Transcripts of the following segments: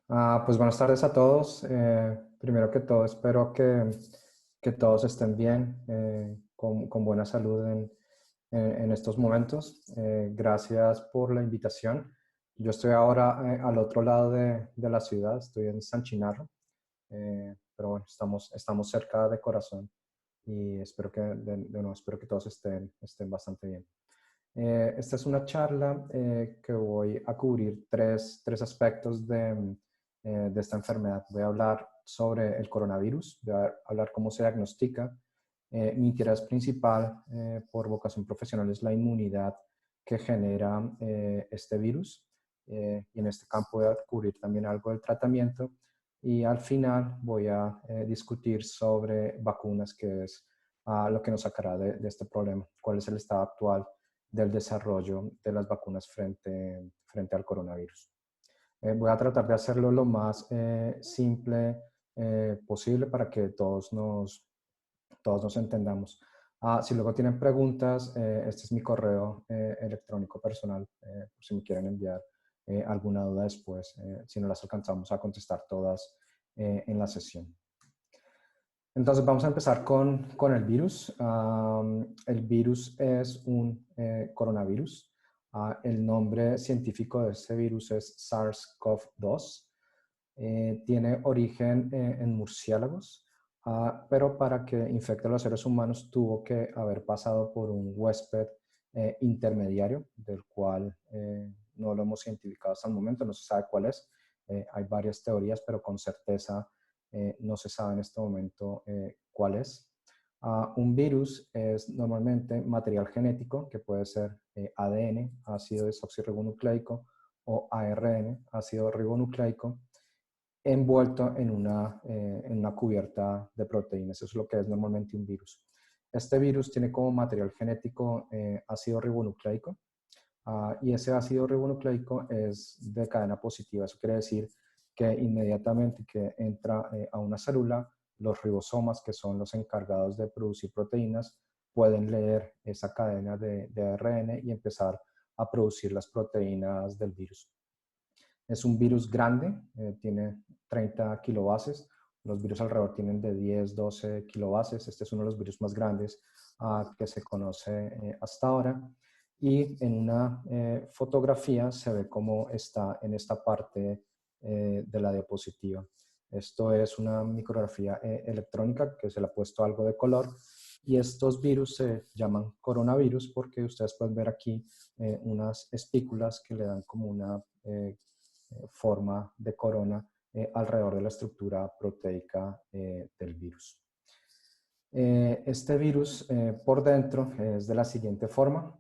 Pues buenas tardes a todos. Primero que todo, espero que todos estén bien, con buena salud en estos momentos. Gracias por la invitación. Yo estoy ahora al otro lado de la ciudad, estoy en San Chinarro, pero bueno, estamos cerca de corazón y espero de nuevo, espero que todos estén bastante bien. Esta es una charla que voy a cubrir tres aspectos de esta enfermedad. Voy a hablar sobre el coronavirus, voy a hablar cómo se diagnostica. Mi interés principal por vocación profesional es la inmunidad que genera este virus. Y en este campo voy a cubrir también algo del tratamiento. Y al final voy a discutir sobre vacunas, que es lo que nos sacará de este problema, cuál es el estado actual del desarrollo de las vacunas frente al coronavirus. Voy a tratar de hacerlo lo más simple posible para que todos nos entendamos. Si luego tienen preguntas, este es mi correo electrónico personal, por si me quieren enviar alguna duda después, si no las alcanzamos a contestar todas en la sesión. Entonces vamos a empezar con el virus. El virus es un coronavirus. El nombre científico de este virus es SARS-CoV-2. Tiene origen en murciélagos, pero para que infecte a los seres humanos tuvo que haber pasado por un huésped intermediario, del cual no lo hemos identificado hasta el momento, no se sabe cuál es. Hay varias teorías, pero con certeza no se sabe en este momento cuál es. Un virus es normalmente material genético, que puede ser ADN, ácido desoxirribonucleico, o ARN, ácido ribonucleico, envuelto en una cubierta de proteínas. Eso es lo que es normalmente un virus. Este virus tiene como material genético ácido ribonucleico, y ese ácido ribonucleico es de cadena positiva. Eso quiere decir que inmediatamente que entra a una célula, los ribosomas, que son los encargados de producir proteínas, pueden leer esa cadena de ARN y empezar a producir las proteínas del virus. Es un virus grande, tiene 30 kilobases. Los virus alrededor tienen de 10, 12 kilobases. Este es uno de los virus más grandes que se conoce hasta ahora. Y en una fotografía se ve cómo está en esta parte de la diapositiva. Esto es una micrografía electrónica que se le ha puesto algo de color. Y estos virus se llaman coronavirus porque ustedes pueden ver aquí unas espículas que le dan como una forma de corona alrededor de la estructura proteica del virus. Este virus por dentro es de la siguiente forma.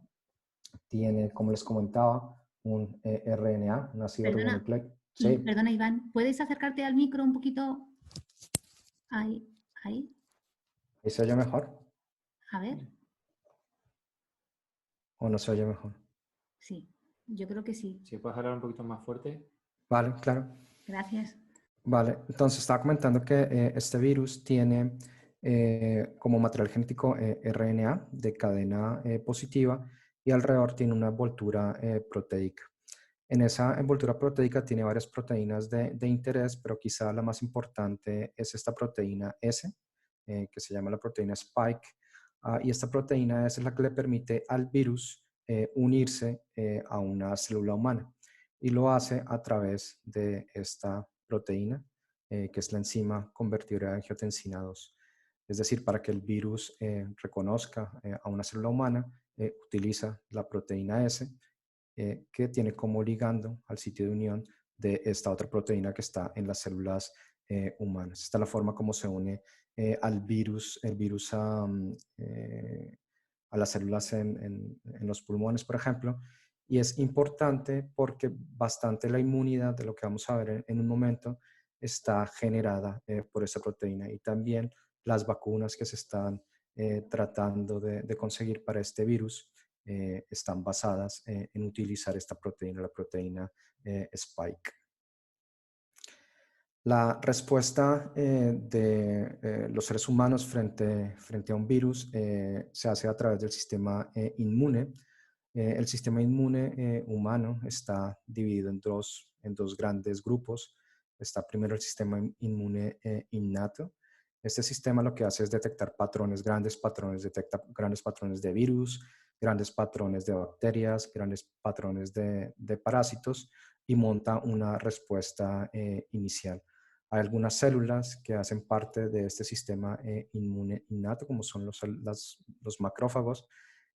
Tiene, como les comentaba, un RNA, un ácido Perdona, ribonucleico. y Sí, perdona, Iván, ¿puedes acercarte al micro un poquito? Ahí, ahí. ¿ahí se oye mejor A ver. o no se oye mejor? Sí, yo creo que sí. Si puedes hablar un poquito más fuerte. Vale, claro. Gracias. Vale, entonces estaba comentando que este virus tiene como material genético RNA de cadena positiva y alrededor tiene una envoltura proteica. En esa envoltura proteica tiene varias proteínas de interés, pero quizá la más importante es esta proteína S, que se llama la proteína Spike. Y esta proteína S es la que le permite al virus unirse a una célula humana. Y lo hace a través de esta proteína, que es la enzima convertidora de angiotensina 2. Es decir, para que el virus reconozca a una célula humana, utiliza la proteína S, que tiene como ligando al sitio de unión de esta otra proteína que está en las células humanas. Esta es la forma como se une el virus a las células en los pulmones, por ejemplo. Y es importante porque bastante la inmunidad de lo que vamos a ver en un momento está generada por esa proteína. Y también las vacunas que se están tratando de conseguir para este virus están basadas en utilizar esta proteína, la proteína Spike. La respuesta de los seres humanos frente a un virus se hace a través del sistema inmune. El sistema inmune humano está dividido en dos grandes grupos. está primero el sistema inmune innato. Este sistema lo que hace es detectar patrones, detecta grandes patrones de virus, grandes patrones de bacterias, grandes patrones de parásitos y monta una respuesta inicial. Hay algunas células que hacen parte de este sistema inmune innato, como son los macrófagos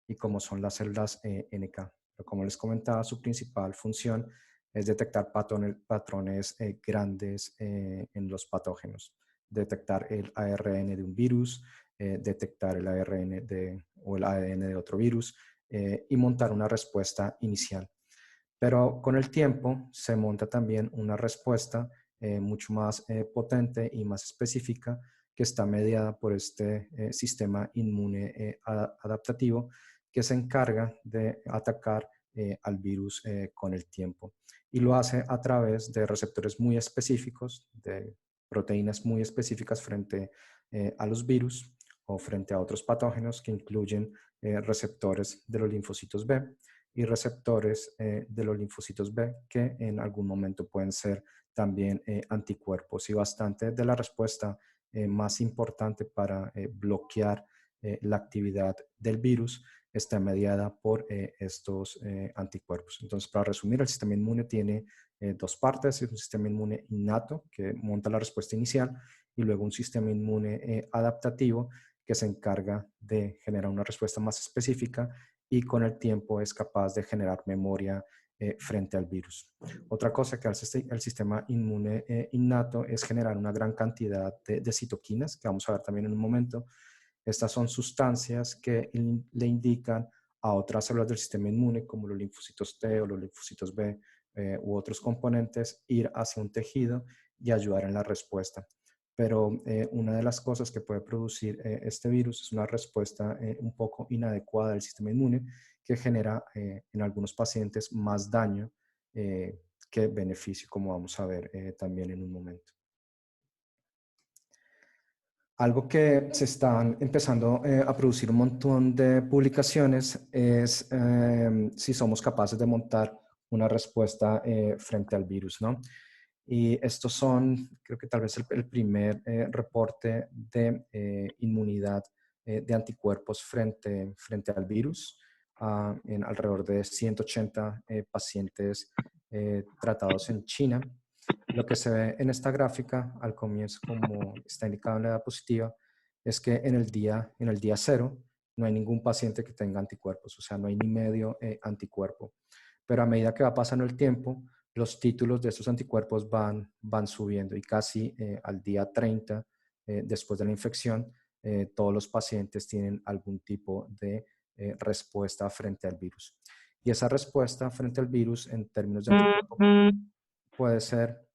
y como son las células NK. Pero como les comentaba, su principal función es detectar patrones grandes en los patógenos, detectar el ARN de un virus, detectar el ARN o el ADN de otro virus y montar una respuesta inicial. Pero con el tiempo se monta también una respuesta mucho más potente y más específica que está mediada por este sistema inmune adaptativo que se encarga de atacar al virus con el tiempo. Y lo hace a través de receptores muy específicos, de proteínas muy específicas frente a los virus o frente a otros patógenos que incluyen receptores de los linfocitos B y receptores de los linfocitos B que en algún momento pueden ser también anticuerpos, y bastante de la respuesta más importante para bloquear la actividad del virus está mediada por estos anticuerpos. Entonces, para resumir, el sistema inmune tiene dos partes: un sistema inmune innato que monta la respuesta inicial y luego un sistema inmune adaptativo que se encarga de generar una respuesta más específica y con el tiempo es capaz de generar memoria frente al virus. Otra cosa que hace el sistema inmune innato es generar una gran cantidad de citoquinas, que vamos a ver también en un momento. Estas son sustancias que le indican a otras células del sistema inmune, como los linfocitos T o los linfocitos B u otros componentes, ir hacia un tejido y ayudar en la respuesta. Pero una de las cosas que puede producir este virus es una respuesta un poco inadecuada del sistema inmune que genera en algunos pacientes más daño que beneficio, como vamos a ver también en un momento. Algo que se están empezando a producir un montón de publicaciones es si somos capaces de montar una respuesta frente al virus, ¿no? Y estos son, creo que tal vez el primer reporte de inmunidad de anticuerpos frente al virus en alrededor de 180 pacientes tratados en China. Lo que se ve en esta gráfica al comienzo, como está indicado en la diapositiva, es que en el día 0 no hay ningún paciente que tenga anticuerpos, o sea, no hay ni medio anticuerpo. Pero a medida que va pasando el tiempo, los títulos de estos anticuerpos van subiendo y casi al día 30 después de la infección, todos los pacientes tienen algún tipo de respuesta frente al virus. Y esa respuesta frente al virus en términos de anticuerpo puede ser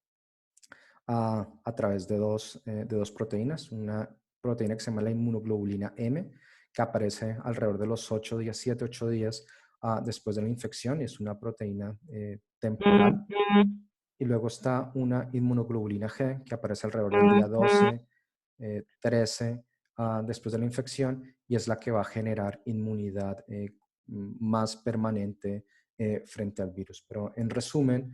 a través de dos proteínas. Una proteína que se llama la inmunoglobulina M, que aparece alrededor de los 8 días, 7, 8 días después de la infección, y es una proteína temporal. Y luego está una inmunoglobulina G, que aparece alrededor del día 12, 13 después de la infección, y es la que va a generar inmunidad más permanente frente al virus. Pero en resumen,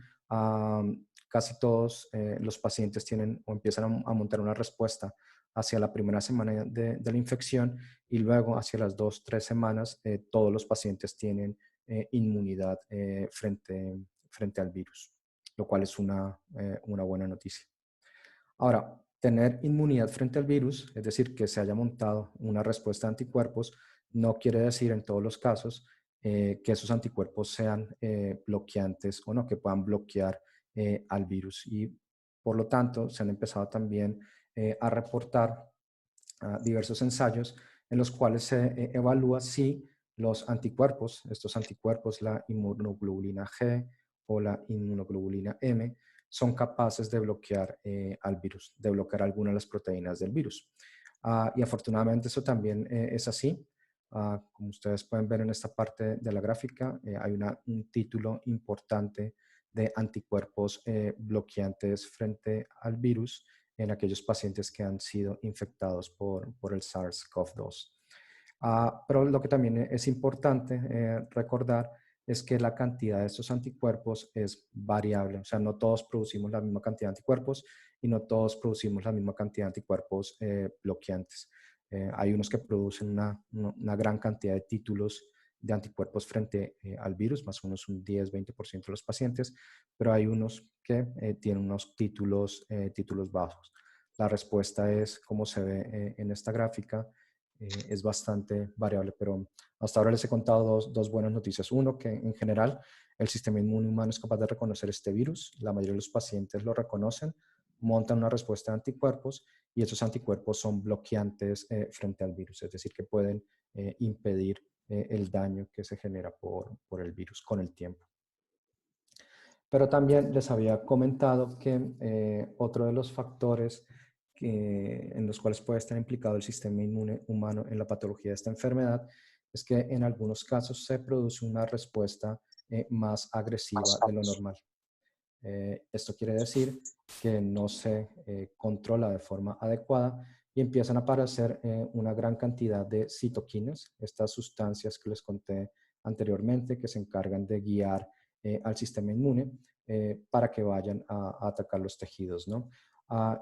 casi todos los pacientes tienen o empiezan a montar una respuesta hacia la primera semana de la infección, y luego hacia las 2, 3 semanas todos los pacientes tienen inmunidad frente al virus, lo cual es una buena noticia. Ahora, tener inmunidad frente al virus, es decir, que se haya montado una respuesta de anticuerpos, no quiere decir en todos los casos que esos anticuerpos sean bloqueantes o no, que puedan bloquear al virus. Y por lo tanto, se han empezado también a reportar diversos ensayos en los cuales se evalúa si los anticuerpos, estos anticuerpos, la inmunoglobulina G o la inmunoglobulina M, son capaces de bloquear al virus, de bloquear algunas de las proteínas del virus. Y afortunadamente eso también es así. Como ustedes pueden ver en esta parte de la gráfica, hay un título importante de anticuerpos bloqueantes frente al virus en aquellos pacientes que han sido infectados por el SARS-CoV-2. Pero lo que también es importante recordar es que la cantidad de estos anticuerpos es variable. O sea, no todos producimos la misma cantidad de anticuerpos y no todos producimos la misma cantidad de anticuerpos bloqueantes. Hay unos que producen una gran cantidad de títulos de anticuerpos frente al virus, más o menos un 10-20% de los pacientes, pero hay unos que tienen unos títulos bajos. La respuesta es, como se ve en esta gráfica, es bastante variable, pero hasta ahora les he contado dos buenas noticias. Uno, que en general el sistema inmune humano es capaz de reconocer este virus. La mayoría de los pacientes lo reconocen, montan una respuesta de anticuerpos y esos anticuerpos son bloqueantes frente al virus, es decir, que pueden impedir el daño que se genera por el virus con el tiempo. Pero también les había comentado que otro de los factores en los cuales puede estar implicado el sistema inmune humano en la patología de esta enfermedad es que en algunos casos se produce una respuesta más agresiva de lo normal. Esto quiere decir que no se controla de forma adecuada y empiezan a aparecer una gran cantidad de citoquinas, estas sustancias que les conté anteriormente que se encargan de guiar al sistema inmune para que vayan a atacar los tejidos, ¿no?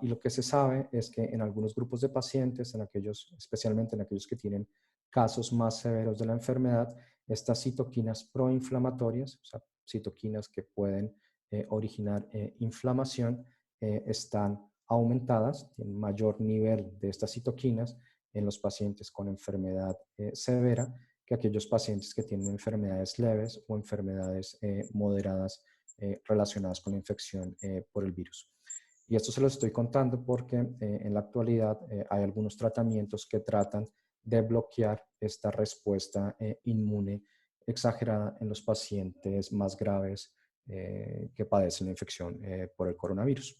Y lo que se sabe es que en algunos grupos de pacientes, especialmente en aquellos que tienen casos más severos de la enfermedad, estas citoquinas proinflamatorias, o sea, citoquinas que pueden originar inflamación, están aumentadas, tienen mayor nivel de estas citoquinas en los pacientes con enfermedad severa que aquellos pacientes que tienen enfermedades leves o enfermedades moderadas relacionadas con la infección por el virus. Y esto se lo estoy contando porque en la actualidad hay algunos tratamientos que tratan de bloquear esta respuesta inmune exagerada en los pacientes más graves que padecen la infección por el coronavirus.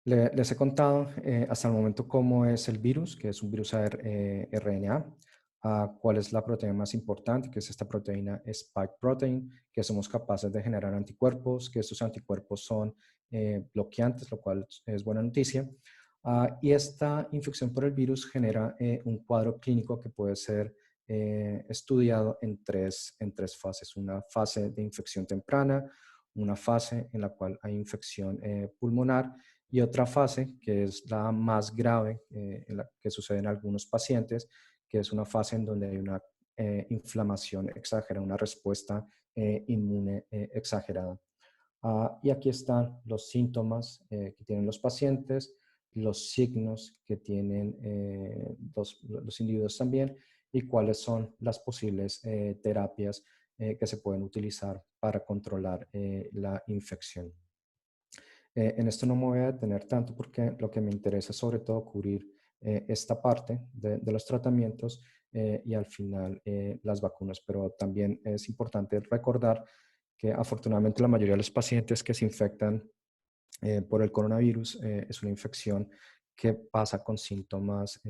Les he contado hasta el momento cómo es el virus, que es un virus RNA, cuál es la proteína más importante, que es esta proteína Spike Protein, que somos capaces de generar anticuerpos, que estos anticuerpos son bloqueantes, lo cual es buena noticia. Y esta infección por el virus genera un cuadro clínico que puede ser estudiado en tres fases. Una fase de infección temprana, una fase en la cual hay infección pulmonar y otra fase que es la más grave en la que sucede en algunos pacientes, que es una fase en donde hay una inflamación exagerada, una respuesta inmune exagerada. Y aquí están los síntomas que tienen los pacientes, los signos que tienen los individuos también y cuáles son las posibles terapias que se pueden utilizar para controlar la infección. En esto no me voy a detener tanto porque lo que me interesa es sobre todo cubrir esta parte de los tratamientos y al final las vacunas, pero también es importante recordar que afortunadamente la mayoría de los pacientes que se infectan por el coronavirus es una infección que pasa con síntomas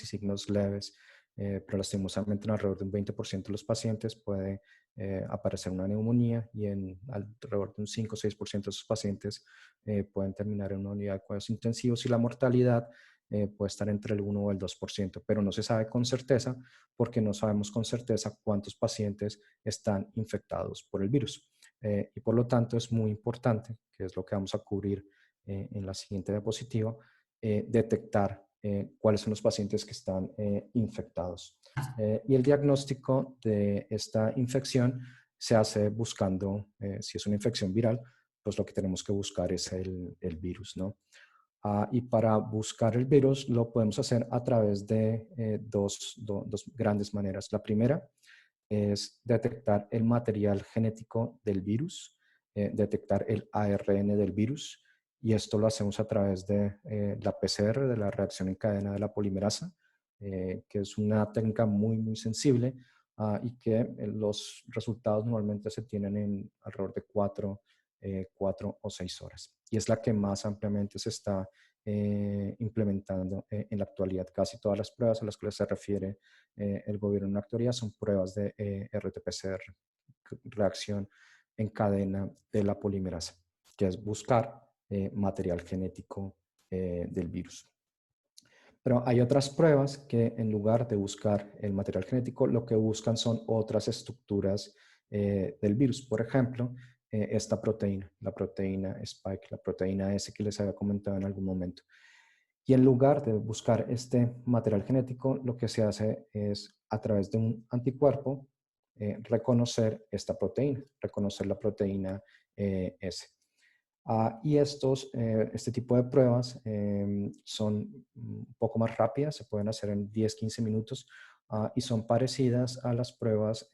y signos leves, pero lastimosamente en alrededor de un 20% de los pacientes puede aparecer una neumonía y en alrededor de un 5 o 6% de esos pacientes pueden terminar en una unidad de cuidados intensivos y la mortalidad puede estar entre el 1 o el 2%, pero no se sabe con certeza porque no sabemos con certeza cuántos pacientes están infectados por el virus. Y por lo tanto es muy importante, que es lo que vamos a cubrir en la siguiente diapositiva, detectar cuáles son los pacientes que están infectados. Y el diagnóstico de esta infección se hace buscando, si es una infección viral, pues lo que tenemos que buscar es el virus, ¿no? Y para buscar el virus lo podemos hacer a través de dos grandes maneras. La primera es detectar el material genético del virus, detectar el ARN del virus, y esto lo hacemos a través de la PCR, de la reacción en cadena de la polimerasa, que es una técnica muy sensible y que los resultados normalmente se tienen en alrededor de 4 o 6 horas. Y es la que más ampliamente se está implementando en la actualidad. Casi todas las pruebas a las que se refiere el gobierno en la actualidad son pruebas de RT-PCR, reacción en cadena de la polimerasa, que es buscar material genético del virus. Pero hay otras pruebas que en lugar de buscar el material genético, lo que buscan son otras estructuras del virus. Por ejemplo, esta proteína, la proteína Spike, la proteína S que les había comentado en algún momento. Y en lugar de buscar este material genético, lo que se hace es, a través de un anticuerpo, reconocer esta proteína, reconocer la proteína S. Y este tipo de pruebas son un poco más rápidas, se pueden hacer en 10-15 minutos y son parecidas a las pruebas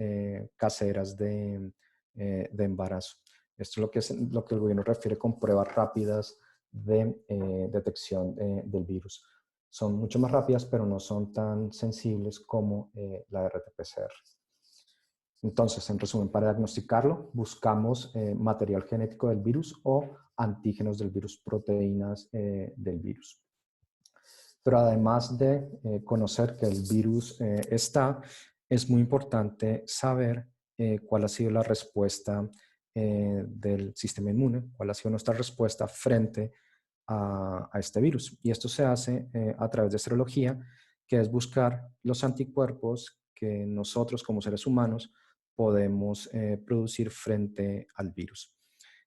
caseras de embarazo. Esto es lo que el gobierno refiere con pruebas rápidas de detección del virus. Son mucho más rápidas, pero no son tan sensibles como la RT-PCR. Entonces, en resumen, para diagnosticarlo, buscamos material genético del virus o antígenos del virus, proteínas del virus. Pero además de conocer que el virus está, es muy importante saber cuál ha sido la respuesta del sistema inmune, cuál ha sido nuestra respuesta frente a este virus. Y esto se hace a través de serología, que es buscar los anticuerpos que nosotros como seres humanos podemos producir frente al virus.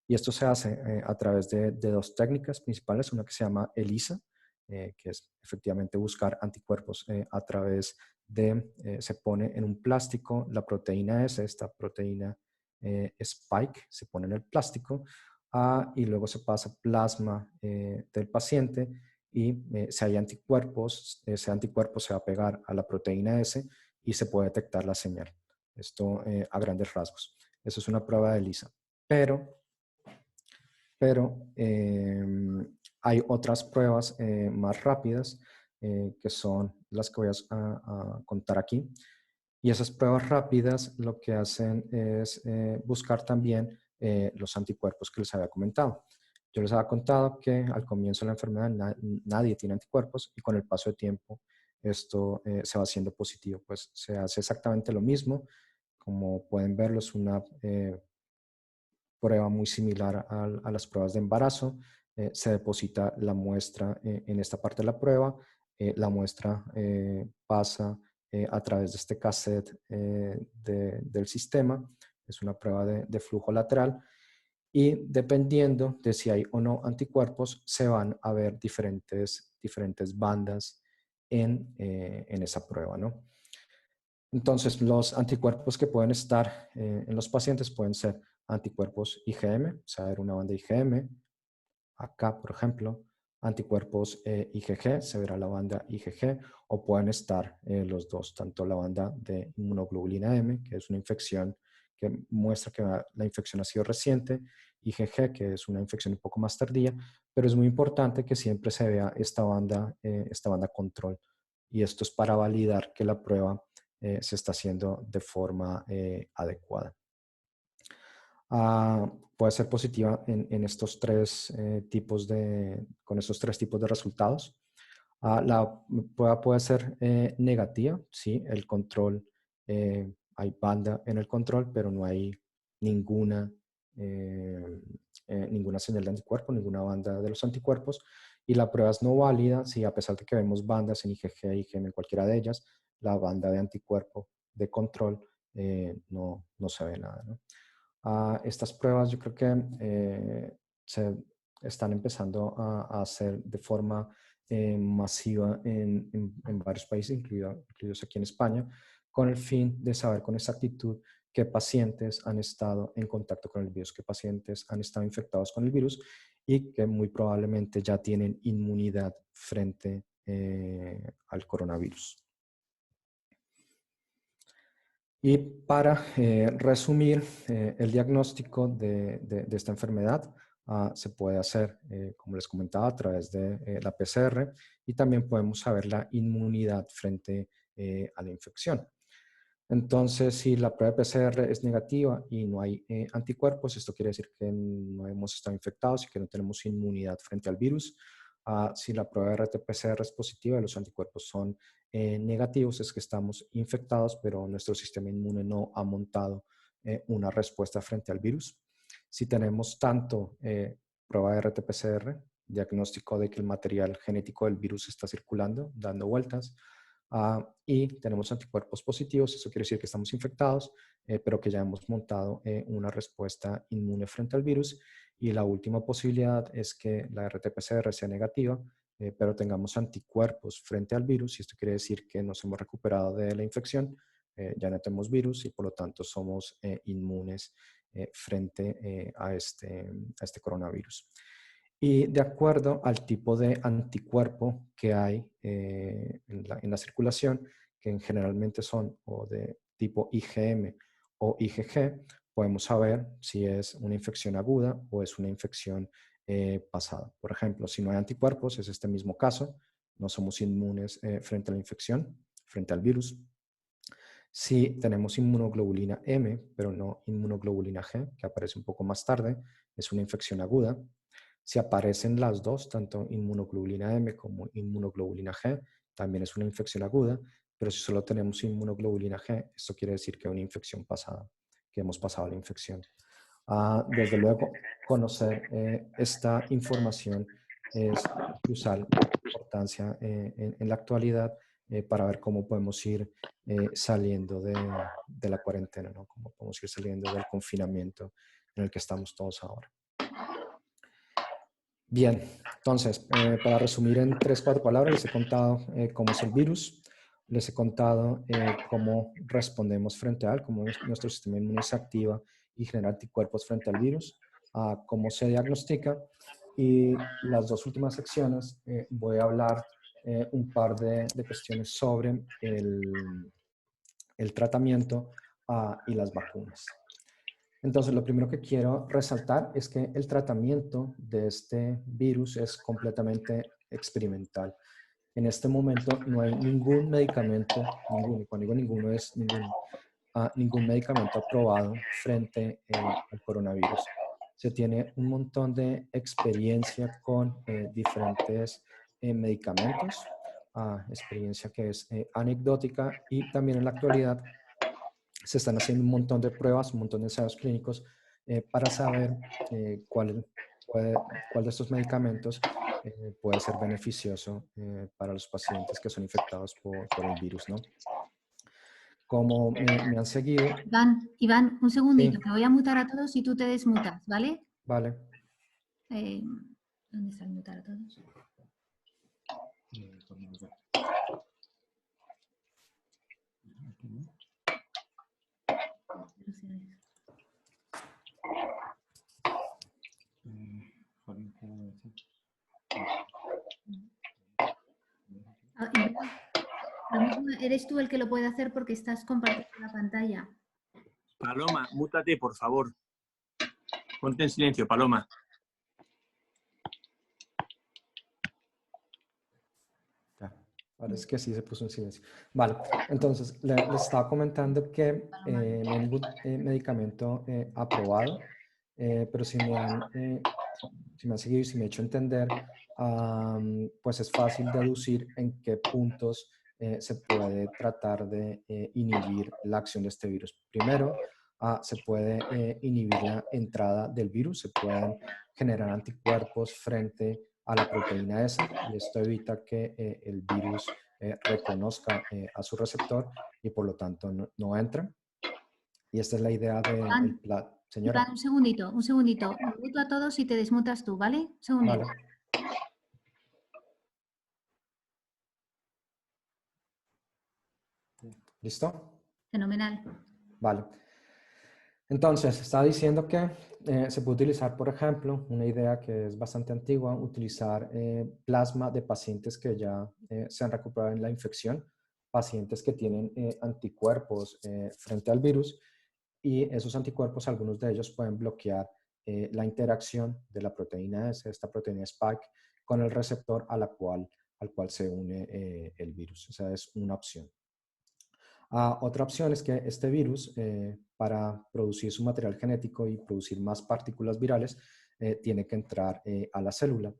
Y esto se hace a través de dos técnicas principales, una que se llama ELISA, que es efectivamente buscar anticuerpos a través de, se pone en un plástico la proteína S, esta proteína Spike, se pone en el plástico y luego se pasa plasma del paciente y si hay anticuerpos, ese anticuerpo se va a pegar a la proteína S y se puede detectar la señal. Esto a grandes rasgos. Eso es una prueba de ELISA. Pero hay otras pruebas más rápidas que son las que voy a contar aquí. Y esas pruebas rápidas lo que hacen es buscar también los anticuerpos que les había comentado. Yo les había contado que al comienzo de la enfermedad nadie tiene anticuerpos y con el paso de tiempo esto se va haciendo positivo. Pues se hace exactamente lo mismo. Como pueden verlo, es una prueba muy similar a las pruebas de embarazo. Se deposita la muestra en esta parte de la prueba. La muestra pasa a través de este cassette del sistema. Es una prueba de flujo lateral. Y dependiendo de si hay o no anticuerpos, se van a ver diferentes bandas en esa prueba, ¿no? Entonces, los anticuerpos que pueden estar en los pacientes pueden ser anticuerpos IgM, o sea, una banda IgM, acá, por ejemplo, anticuerpos IgG, se verá la banda IgG, o pueden estar los dos, tanto la banda de inmunoglobulina M, que es una infección que muestra que la infección ha sido reciente, IgG, que es una infección un poco más tardía, pero es muy importante que siempre se vea esta banda control. Y esto es para validar que la prueba se está haciendo de forma adecuada. Puede ser positiva en estos con estos tres tipos de resultados. La prueba puede ser negativa, ¿sí? El control, hay banda en el control, pero no hay ninguna, ninguna señal de anticuerpo, ninguna banda de los anticuerpos. Y la prueba es no válida si a pesar de que vemos bandas en IgG, IgM, en cualquiera de ellas, la banda de anticuerpo de control no se ve nada, ¿no? Estas pruebas yo creo que se están empezando a hacer de forma masiva en varios países, incluidos aquí en España, con el fin de saber con exactitud qué pacientes han estado en contacto con el virus, qué pacientes han estado infectados con el virus y que muy probablemente ya tienen inmunidad frente al coronavirus. Y para resumir, el diagnóstico de esta enfermedad se puede hacer, como les comentaba, a través de la PCR y también podemos saber la inmunidad frente a la infección. Entonces, si la prueba de PCR es negativa y no hay anticuerpos, esto quiere decir que no hemos estado infectados y que no tenemos inmunidad frente al virus. Si la prueba de RT-PCR es positiva y los anticuerpos son negativos, es que estamos infectados, pero nuestro sistema inmune no ha montado una respuesta frente al virus. Si tenemos tanto prueba de RT-PCR diagnóstico de que el material genético del virus está circulando, dando vueltas. Y tenemos anticuerpos positivos, eso quiere decir que estamos infectados, pero que ya hemos montado una respuesta inmune frente al virus. Y la última posibilidad es que la RT-PCR sea negativa, pero tengamos anticuerpos frente al virus, y esto quiere decir que nos hemos recuperado de la infección, ya no tenemos virus y por lo tanto somos inmunes frente a este coronavirus. Y de acuerdo al tipo de anticuerpo que hay en la circulación, que generalmente son o de tipo IgM o IgG, podemos saber si es una infección aguda o es una infección pasada. Por ejemplo, si no hay anticuerpos, es este mismo caso, no somos inmunes frente a la infección, frente al virus. Si tenemos inmunoglobulina M, pero no inmunoglobulina G, que aparece un poco más tarde, es una infección aguda. Si aparecen las dos, tanto inmunoglobulina M como inmunoglobulina G, también es una infección aguda, pero si solo tenemos inmunoglobulina G, esto quiere decir que es una infección pasada, que hemos pasado la infección. Desde luego, conocer esta información es crucial importancia en la actualidad para ver cómo podemos ir saliendo de la cuarentena, ¿no? Cómo podemos ir saliendo del confinamiento en el que estamos todos ahora. Bien, entonces, para resumir en 3-4 palabras, les he contado cómo es el virus, les he contado cómo respondemos frente a él, cómo nuestro sistema inmune se activa y genera anticuerpos frente al virus, cómo se diagnostica, y las dos últimas secciones voy a hablar un par de cuestiones sobre el tratamiento y las vacunas. Entonces, lo primero que quiero resaltar es que el tratamiento de este virus es completamente experimental. En este momento no hay ningún medicamento, y cuando digo ninguno es ningún medicamento aprobado frente al coronavirus. Se tiene un montón de experiencia con diferentes medicamentos, experiencia que es anecdótica, y también en la actualidad se están haciendo un montón de pruebas, un montón de ensayos clínicos para saber cuál de estos medicamentos puede ser beneficioso para los pacientes que son infectados por el virus, ¿no? Como me han seguido... Iván, un segundito, Sí, te voy a mutar a todos y tú te desmutas, ¿vale? vale. ¿Dónde está el mutar a todos? Iván, eres tú el que lo puede hacer porque estás compartiendo la pantalla. Paloma, mútate, por favor. Ponte en silencio, Paloma. Parece que sí se puso en silencio. Vale, entonces les estaba comentando que no hay ningún medicamento aprobado, pero si me han seguido y si me he hecho entender, pues es fácil deducir en qué puntos se puede tratar de inhibir la acción de este virus. Primero, se puede inhibir la entrada del virus, se pueden generar anticuerpos frente a la proteína S, y esto evita que el virus reconozca a su receptor y por lo tanto no entra. Y esta es la idea del plan. Señora. Iván, un segundito. Me muto a todos y te desmutas tú, ¿vale? Un segundito. Vale. ¿Listo? Fenomenal. Vale. Entonces, estaba diciendo que se puede utilizar, por ejemplo, una idea que es bastante antigua, utilizar plasma de pacientes que ya se han recuperado en la infección, pacientes que tienen anticuerpos frente al virus, y esos anticuerpos, algunos de ellos pueden bloquear la interacción de la proteína S, esta proteína Spike, con el receptor al cual se une el virus. Esa es una opción. Otra opción es que este virus, para producir su material genético y producir más partículas virales, tiene que entrar a la célula.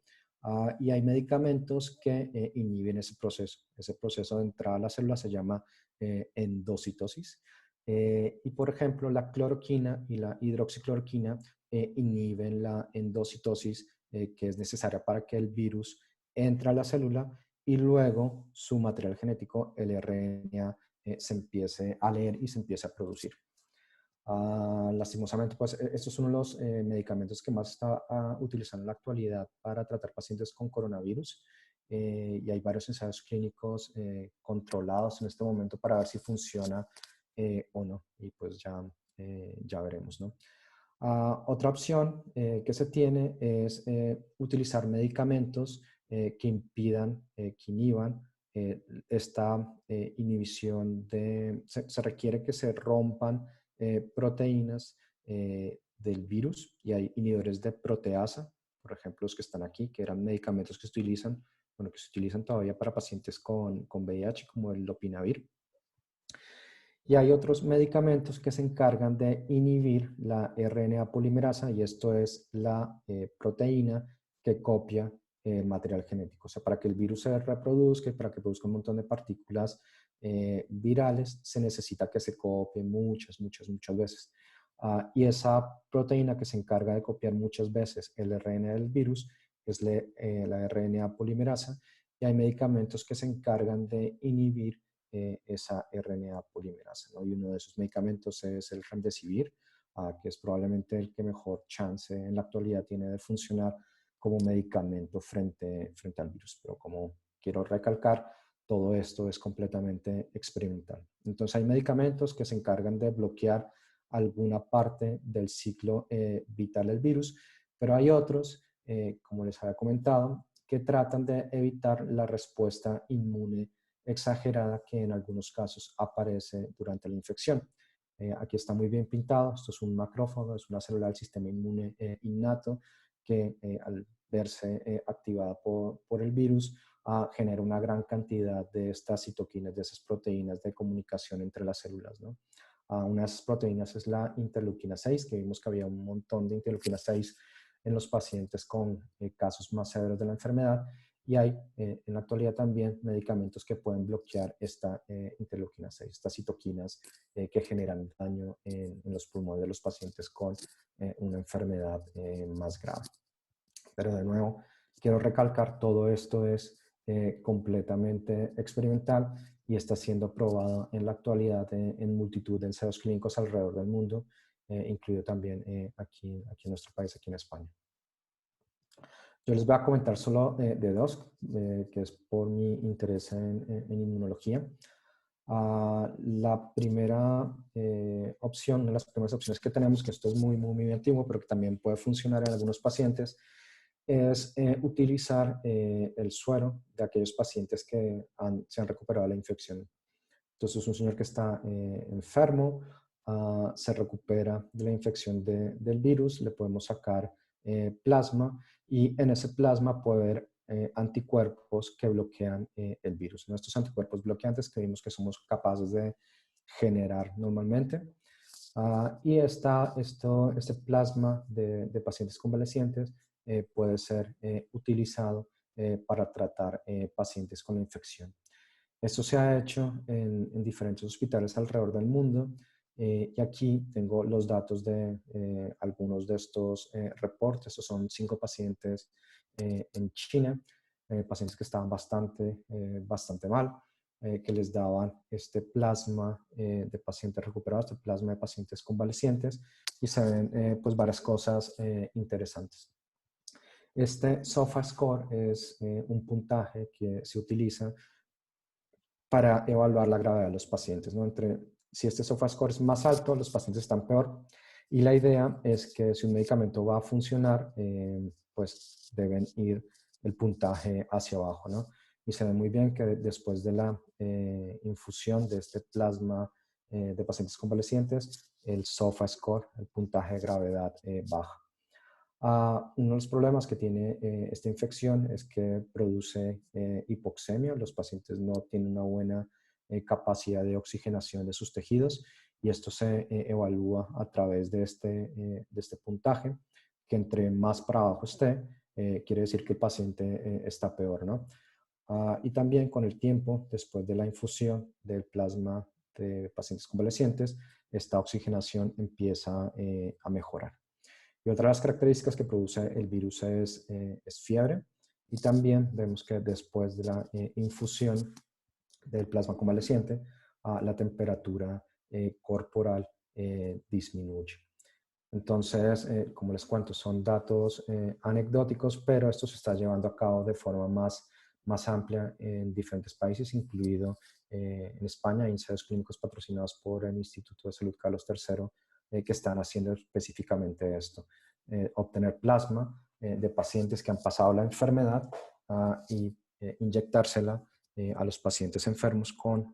Y hay medicamentos que inhiben ese proceso. Ese proceso de entrada a la célula se llama endocitosis. Y por ejemplo, la cloroquina y la hidroxicloroquina inhiben la endocitosis que es necesaria para que el virus entre a la célula y luego su material genético, el RNA, se empiece a leer y se empiece a producir. Lastimosamente, pues estos son los medicamentos que más está utilizando en la actualidad para tratar pacientes con coronavirus. Y hay varios ensayos clínicos controlados en este momento para ver si funciona o no. Y pues ya veremos, ¿no? Otra opción que se tiene es utilizar medicamentos que impidan, que inhiban esta inhibición se requiere que se rompan proteínas del virus y hay inhibidores de proteasa, por ejemplo, los que están aquí, que eran medicamentos que se utilizan, bueno, que se utilizan todavía para pacientes con VIH, como el lopinavir. Y hay otros medicamentos que se encargan de inhibir la RNA polimerasa y esto es la proteína que copia material genético. O sea, para que el virus se reproduzca y para que produzca un montón de partículas virales, se necesita que se copie muchas veces. Y esa proteína que se encarga de copiar muchas veces el RNA del virus es la RNA polimerasa y hay medicamentos que se encargan de inhibir esa RNA polimerasa, ¿no? Y uno de esos medicamentos es el remdesivir, que es probablemente el que mejor chance en la actualidad tiene de funcionar como medicamento frente al virus. Pero como quiero recalcar, todo esto es completamente experimental. Entonces hay medicamentos que se encargan de bloquear alguna parte del ciclo vital del virus, pero hay otros, como les había comentado, que tratan de evitar la respuesta inmune exagerada que en algunos casos aparece durante la infección. Aquí está muy bien pintado, esto es un macrófago, es una célula del sistema inmune innato que al verse activada por el virus genera una gran cantidad de estas citoquinas, de esas proteínas de comunicación entre las células, ¿no? Una de esas proteínas es la interleuquina 6, que vimos que había un montón de interleuquina 6 en los pacientes con casos más severos de la enfermedad. Y hay en la actualidad también medicamentos que pueden bloquear esta interleuquina 6, estas citoquinas que generan daño en los pulmones de los pacientes con una enfermedad más grave. Pero de nuevo, quiero recalcar, todo esto es completamente experimental y está siendo probado en la actualidad en multitud de ensayos clínicos alrededor del mundo, incluido también aquí en nuestro país, aquí en España. Yo les voy a comentar solo de dos, que es por mi interés en inmunología. La primera opción, una de las primeras opciones que tenemos, que esto es muy antiguo, pero que también puede funcionar en algunos pacientes, es utilizar el suero de aquellos pacientes que se han recuperado de la infección. Entonces, un señor que está enfermo, se recupera de la infección del virus, le podemos sacar plasma y en ese plasma puede haber anticuerpos que bloquean el virus. Estos anticuerpos bloqueantes que vimos que somos capaces de generar normalmente. Y este plasma de pacientes convalecientes puede ser utilizado para tratar pacientes con la infección. Esto se ha hecho en diferentes hospitales alrededor del mundo y aquí tengo los datos de algunos de estos reportes. Estos son 5 pacientes en China, pacientes que estaban bastante mal, que les daban este plasma de pacientes recuperados, este plasma de pacientes convalecientes y se ven pues varias cosas interesantes. Este SOFA score es un puntaje que se utiliza para evaluar la gravedad de los pacientes, ¿no? Si este SOFA score es más alto, los pacientes están peor. Y la idea es que si un medicamento va a funcionar, pues deben ir el puntaje hacia abajo, ¿no? Y se ve muy bien que después de la infusión de este plasma de pacientes convalecientes, el SOFA score, el puntaje de gravedad, baja. Uno de los problemas que tiene esta infección es que produce hipoxemia. Los pacientes no tienen una buena capacidad de oxigenación de sus tejidos y esto se evalúa a través de este puntaje, que entre más para abajo esté, quiere decir que el paciente está peor, ¿no? Y también con el tiempo, después de la infusión del plasma de pacientes convalecientes, esta oxigenación empieza a mejorar. Y otra de las características que produce el virus es fiebre. Y también vemos que después de la infusión del plasma convaleciente, la temperatura corporal disminuye. Entonces, como les cuento, son datos anecdóticos, pero esto se está llevando a cabo de forma más amplia en diferentes países, incluido en España, ensayos clínicos patrocinados por el Instituto de Salud Carlos III, que están haciendo específicamente esto, obtener plasma de pacientes que han pasado la enfermedad y inyectársela a los pacientes enfermos con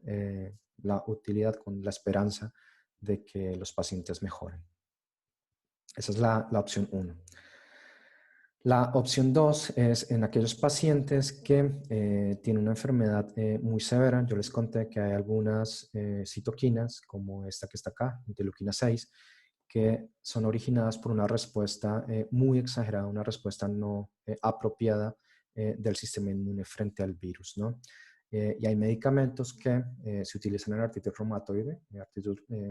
la utilidad, con la esperanza de que los pacientes mejoren. Esa es la opción 1. La opción 2 es en aquellos pacientes que tienen una enfermedad muy severa. Yo les conté que hay algunas citoquinas, como esta que está acá, interleuquina 6, que son originadas por una respuesta muy exagerada, una respuesta no apropiada del sistema inmune frente al virus, ¿no? Y hay medicamentos que se utilizan en artritis reumatoide,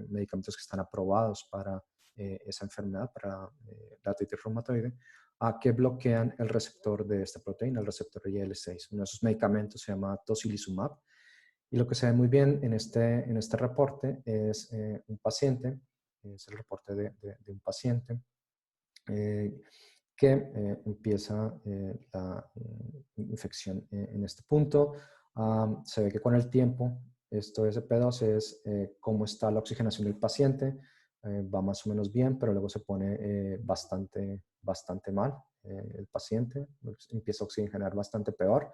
medicamentos que están aprobados para esa enfermedad, para la artritis reumatoide, que bloquean el receptor de esta proteína, el receptor IL-6. Uno de esos medicamentos se llama tocilizumab. Y lo que se ve muy bien en este reporte es un paciente, es el reporte de un paciente que empieza la infección en este punto. Se ve que con el tiempo, esto es SP2, es cómo está la oxigenación del paciente. Va más o menos bien, pero luego se pone bastante mal el paciente, empieza a oxigenar bastante peor.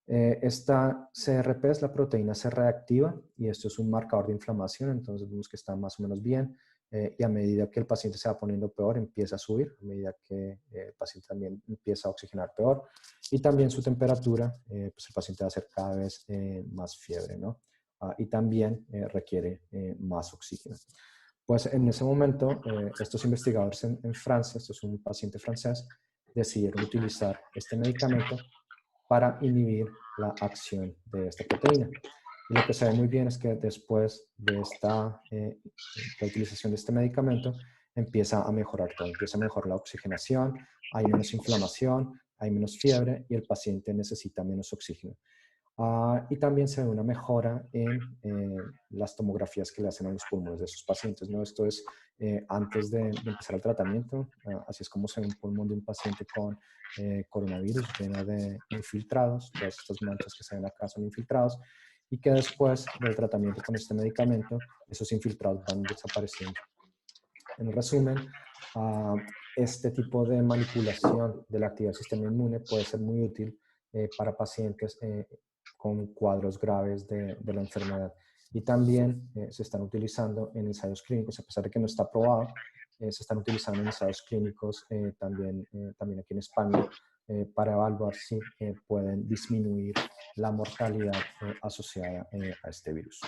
Esta CRP es la proteína C reactiva y esto es un marcador de inflamación, entonces vemos que está más o menos bien y a medida que el paciente se va poniendo peor empieza a subir, a medida que el paciente también empieza a oxigenar peor y también su temperatura, pues el paciente va a hacer cada vez más fiebre, ¿no? Y también requiere más oxígeno. Pues en ese momento, estos investigadores en Francia, esto es un paciente francés, decidieron utilizar este medicamento para inhibir la acción de esta proteína. Y lo que se ve muy bien es que después de esta la utilización de este medicamento, empieza a mejorar todo, empieza a mejorar la oxigenación, hay menos inflamación, hay menos fiebre y el paciente necesita menos oxígeno. Y también se ve una mejora en las tomografías que le hacen a los pulmones de esos pacientes, ¿no? Esto es antes de empezar el tratamiento, así es como se ve un pulmón de un paciente con coronavirus lleno de infiltrados, todas estas manchas que se ven acá son infiltrados, y que después del tratamiento con este medicamento, esos infiltrados van desapareciendo. En resumen, este tipo de manipulación de la actividad del sistema inmune puede ser muy útil para pacientes con cuadros graves de la enfermedad. Y también se están utilizando en ensayos clínicos, a pesar de que no está aprobado, se están utilizando en ensayos clínicos también aquí en España para evaluar si pueden disminuir la mortalidad asociada a este virus.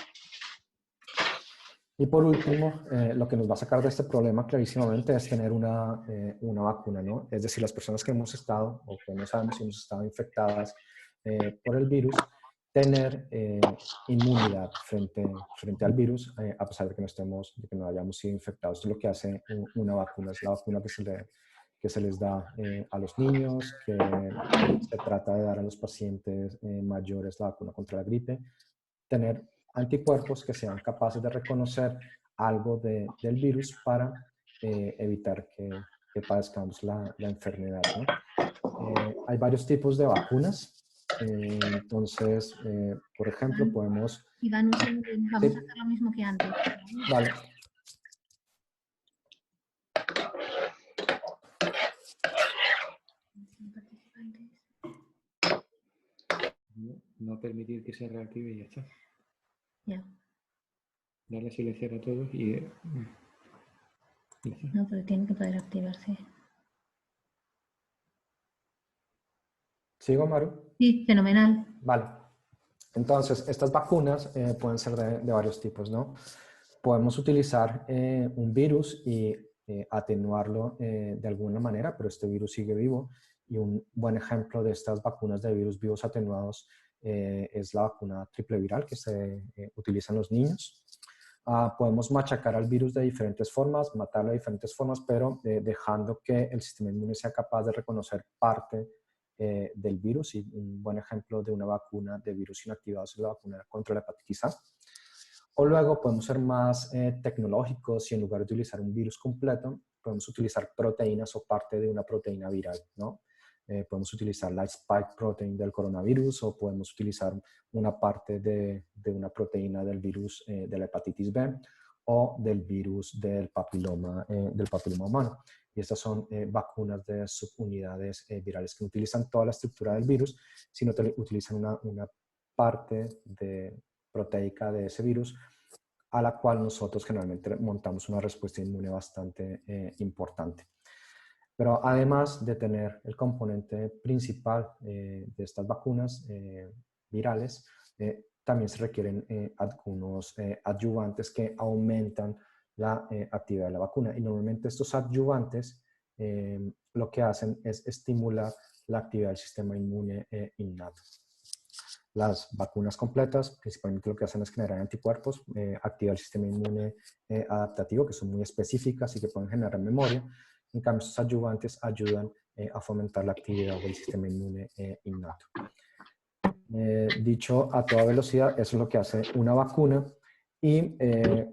Y por último, lo que nos va a sacar de este problema clarísimamente es tener una vacuna, ¿no? Es decir, las personas que hemos estado o que no sabemos si hemos estado infectadas por el virus, tener inmunidad frente al virus, a pesar de que no hayamos sido infectados. Esto es lo que hace una vacuna, es la vacuna que se les da a los niños, que se trata de dar a los pacientes mayores la vacuna contra la gripe, tener anticuerpos que sean capaces de reconocer algo del virus para evitar que padezcamos la enfermedad, ¿no? Hay varios tipos de vacunas. Entonces, por ejemplo, podemos... Iván, un segundo, vamos a hacer lo mismo que antes. Vale. No permitir que se reactive y ya está. Ya. Darle a silenciar a todos y... No, pero tiene que poder activarse. ¿Sigo, Maru? Sí, fenomenal. Vale. Entonces, estas vacunas pueden ser de varios tipos, ¿no? Podemos utilizar un virus y atenuarlo de alguna manera, pero este virus sigue vivo. Y un buen ejemplo de estas vacunas de virus vivos atenuados es la vacuna triple viral que se utiliza en los niños. Podemos machacar al virus de diferentes formas, matarlo de diferentes formas, pero dejando que el sistema inmune sea capaz de reconocer parte del virus. Y un buen ejemplo de una vacuna de virus inactivados es la vacuna contra la hepatitis A. O luego podemos ser más tecnológicos y en lugar de utilizar un virus completo, podemos utilizar proteínas o parte de una proteína viral, ¿no? Podemos utilizar la spike protein del coronavirus o podemos utilizar una parte de una proteína del virus de la hepatitis B o del virus del papiloma humano. Y estas son vacunas de subunidades virales que no utilizan toda la estructura del virus, sino que utilizan una parte proteica de ese virus a la cual nosotros generalmente montamos una respuesta inmune bastante importante. Pero además de tener el componente principal de estas vacunas virales, también se requieren algunos adyuvantes que aumentan la actividad de la vacuna. Y normalmente estos adyuvantes lo que hacen es estimular la actividad del sistema inmune innato. Las vacunas completas, principalmente lo que hacen es generar anticuerpos, activar el sistema inmune adaptativo, que son muy específicas y que pueden generar memoria. En cambio, estos ayudantes ayudan a fomentar la actividad del sistema inmune innato. Dicho a toda velocidad, eso es lo que hace una vacuna. Y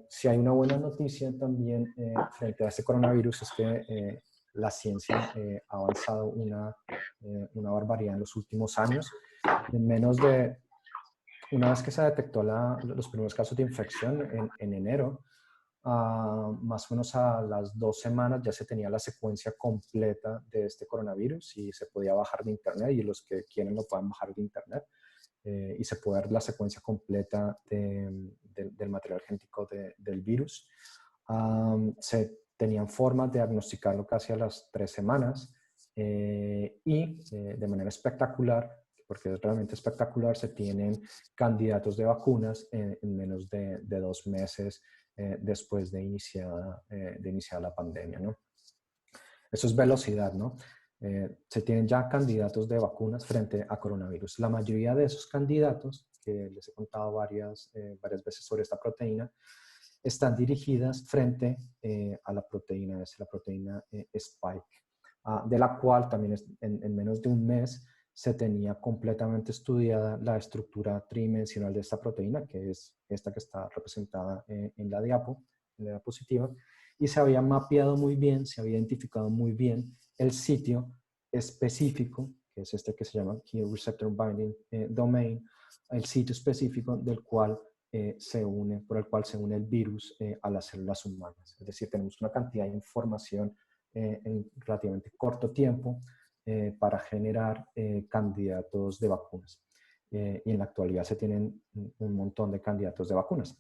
si hay una buena noticia también frente a este coronavirus es que la ciencia ha avanzado una barbaridad en los últimos años. En menos de una vez que se detectó los primeros casos de infección en enero, más o menos a las 2 semanas ya se tenía la secuencia completa de este coronavirus y se podía bajar de internet, y los que quieren lo pueden bajar de internet, y se puede ver la secuencia completa del material genético del virus. Se tenían formas de diagnosticarlo casi a las 3 semanas y de manera espectacular, porque es realmente espectacular, se tienen candidatos de vacunas en menos de 2 meses después de iniciada la pandemia, ¿no? Eso es velocidad, ¿no? Se tienen ya candidatos de vacunas frente a coronavirus. La mayoría de esos candidatos, que les he contado varias veces sobre esta proteína, están dirigidas frente a la proteína Spike, de la cual también en menos de un mes se tenía completamente estudiada la estructura tridimensional de esta proteína, que es esta que está representada en la diapositiva, y se había mapeado muy bien, se había identificado muy bien el sitio específico, que es este que se llama Key Receptor Binding Domain, el sitio específico por el cual se une el virus a las células humanas. Es decir, tenemos una cantidad de información en relativamente corto tiempo para generar candidatos de vacunas. Y en la actualidad se tienen un montón de candidatos de vacunas.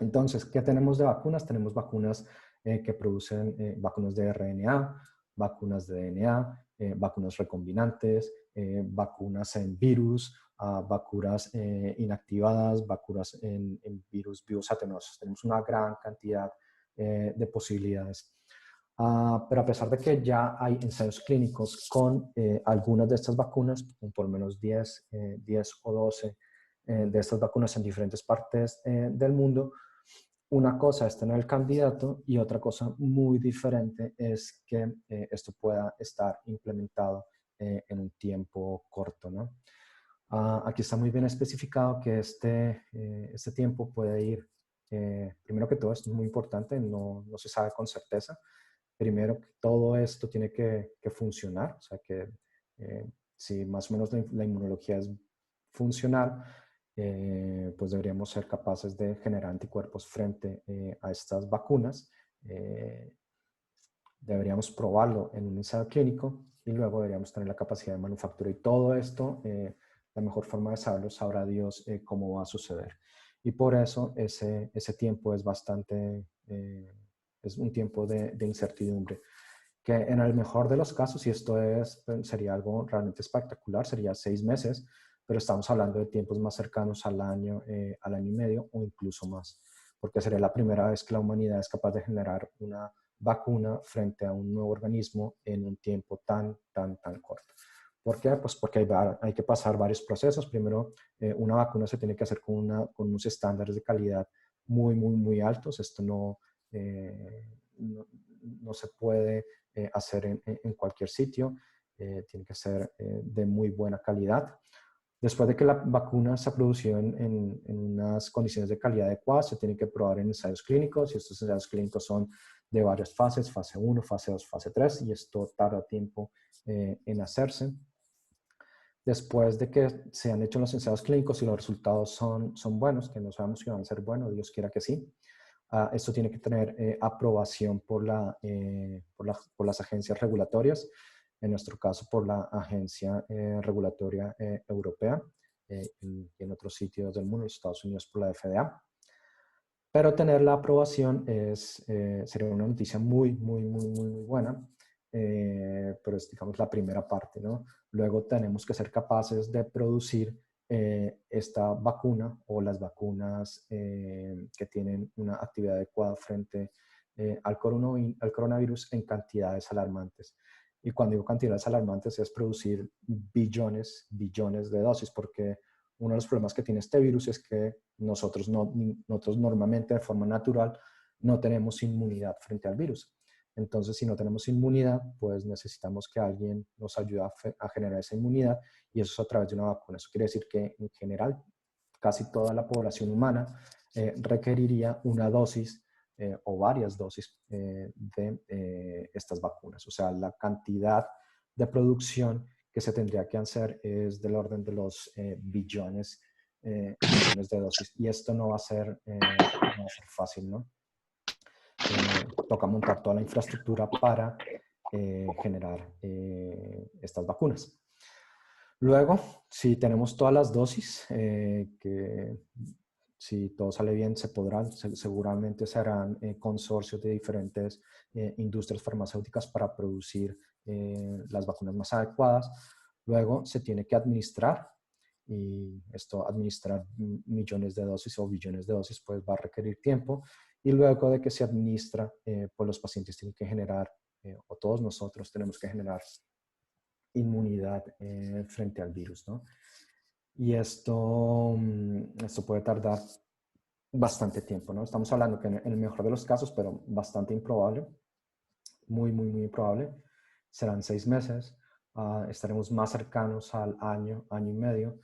Entonces, ¿qué tenemos de vacunas? Tenemos vacunas que producen vacunas de RNA, vacunas de DNA, vacunas recombinantes, vacunas en virus, vacunas inactivadas, vacunas en virus vivos atenuados. Tenemos una gran cantidad de posibilidades. Pero a pesar de que ya hay ensayos clínicos con algunas de estas vacunas, por lo menos 10 o 12 de estas vacunas en diferentes partes del mundo, una cosa es tener el candidato y otra cosa muy diferente es que esto pueda estar implementado en un tiempo corto, ¿no? Aquí está muy bien especificado que este tiempo puede ir, primero que todo, esto es muy importante, no se sabe con certeza. Primero, todo esto tiene que funcionar, o sea que si más o menos la inmunología es funcional, pues deberíamos ser capaces de generar anticuerpos frente a estas vacunas. Deberíamos probarlo en un ensayo clínico y luego deberíamos tener la capacidad de manufactura. Y todo esto, la mejor forma de saberlo, sabrá Dios cómo va a suceder. Y por eso ese tiempo es bastante, es un tiempo de incertidumbre. Que en el mejor de los casos, y esto sería algo realmente espectacular, sería 6 meses, pero estamos hablando de tiempos más cercanos al año y medio o incluso más, porque sería la primera vez que la humanidad es capaz de generar una vacuna frente a un nuevo organismo en un tiempo tan corto. ¿Por qué? Pues porque hay que pasar varios procesos. Primero, una vacuna se tiene que hacer con unos estándares de calidad muy altos. Esto no se puede hacer en cualquier sitio. Tiene que ser de muy buena calidad. Después de que la vacuna se ha producido en unas condiciones de calidad adecuadas, se tiene que probar en ensayos clínicos, y estos ensayos clínicos son de varias fases: fase 1, fase 2, fase 3, y esto tarda tiempo en hacerse. Después de que se han hecho los ensayos clínicos y los resultados son buenos, que no sabemos si van a ser buenos, Dios quiera que sí, esto tiene que tener aprobación por las agencias regulatorias, en nuestro caso por la Agencia Regulatoria Europea, y en otros sitios del mundo, en Estados Unidos por la FDA. Pero tener la aprobación sería una noticia muy buena, pero es, digamos, la primera parte, ¿no? Luego tenemos que ser capaces de producir esta vacuna o las vacunas que tienen una actividad adecuada frente al coronavirus en cantidades alarmantes. Y cuando digo cantidades alarmantes es producir billones de dosis, porque uno de los problemas que tiene este virus es que nosotros normalmente de forma natural no tenemos inmunidad frente al virus. Entonces, si no tenemos inmunidad, pues necesitamos que alguien nos ayude a generar esa inmunidad, y eso es a través de una vacuna. Eso quiere decir que en general casi toda la población humana requeriría una dosis o varias dosis de estas vacunas. O sea, la cantidad de producción que se tendría que hacer es del orden de los billones de dosis, y esto no va a ser fácil, ¿no? Toca montar toda la infraestructura para generar estas vacunas. Luego, si tenemos todas las dosis, que si todo sale bien seguramente se harán consorcios de diferentes industrias farmacéuticas para producir las vacunas más adecuadas. Luego se tiene que administrar, y administrar millones de dosis o billones de dosis pues va a requerir tiempo, y luego de que se administra, pues los pacientes tienen que generar, o todos nosotros tenemos que generar inmunidad frente al virus, ¿no? Y esto puede tardar bastante tiempo, ¿no? Estamos hablando que en el mejor de los casos, pero bastante improbable, muy improbable, serán 6 meses. Estaremos más cercanos al año y medio,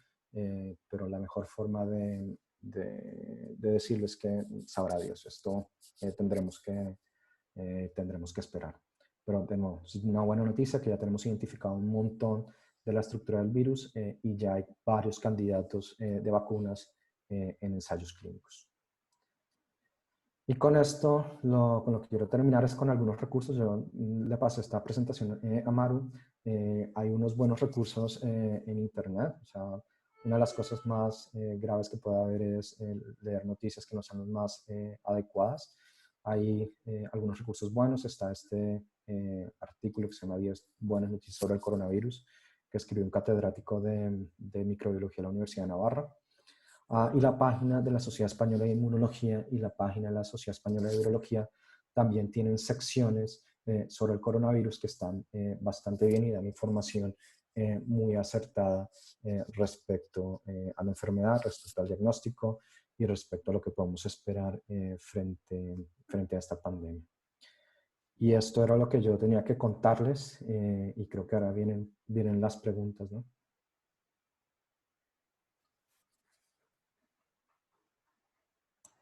pero la mejor forma de decirlo es que sabrá Dios. Esto tendremos que esperar. Pero de nuevo, es una buena noticia que ya tenemos identificado un montón de la estructura del virus, y ya hay varios candidatos de vacunas en ensayos clínicos. Y con esto, con lo que quiero terminar es con algunos recursos. Yo le pasé esta presentación a Maru. Hay unos buenos recursos en Internet. O sea, una de las cosas más graves que puede haber es leer noticias que no sean las más adecuadas. Hay algunos recursos buenos. Está este artículo que se llama 10 buenas noticias sobre el coronavirus, que escribió un catedrático de microbiología de la Universidad de Navarra. Y la página de la Sociedad Española de Inmunología y la página de la Sociedad Española de Virología también tienen secciones sobre el coronavirus que están bastante bien y dan información muy acertada respecto a la enfermedad, respecto al diagnóstico y respecto a lo que podemos esperar frente a esta pandemia. Y esto era lo que yo tenía que contarles, y creo que ahora vienen las preguntas, ¿no?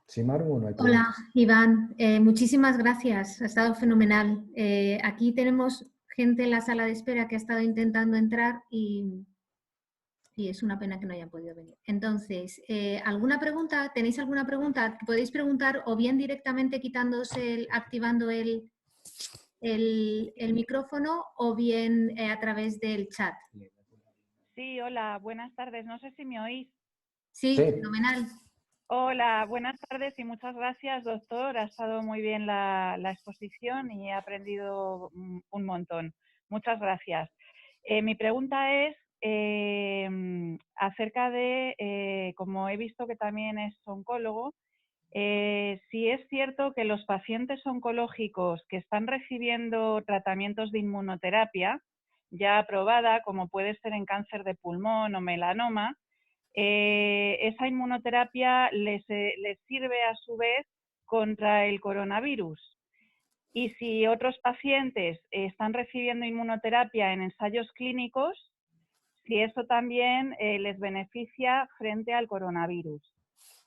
Sí, Maru, ¿no hay preguntas? Hola, Iván. Muchísimas gracias. Ha estado fenomenal. Aquí tenemos gente en la sala de espera que ha estado intentando entrar y es una pena que no hayan podido venir. Entonces, ¿alguna pregunta? ¿Tenéis alguna pregunta? Podéis preguntar o bien directamente activando el micrófono, o bien a través del chat. Sí, hola, buenas tardes. No sé si me oís. Sí, Sí. fenomenal. Hola, buenas tardes y muchas gracias, doctor. Ha estado muy bien la exposición y he aprendido un montón. Muchas gracias. Mi pregunta es acerca de, como he visto que también es oncólogo, si es cierto que los pacientes oncológicos que están recibiendo tratamientos de inmunoterapia ya aprobada, como puede ser en cáncer de pulmón o melanoma, esa inmunoterapia les sirve a su vez contra el coronavirus. Y si otros pacientes están recibiendo inmunoterapia en ensayos clínicos, si eso también les beneficia frente al coronavirus.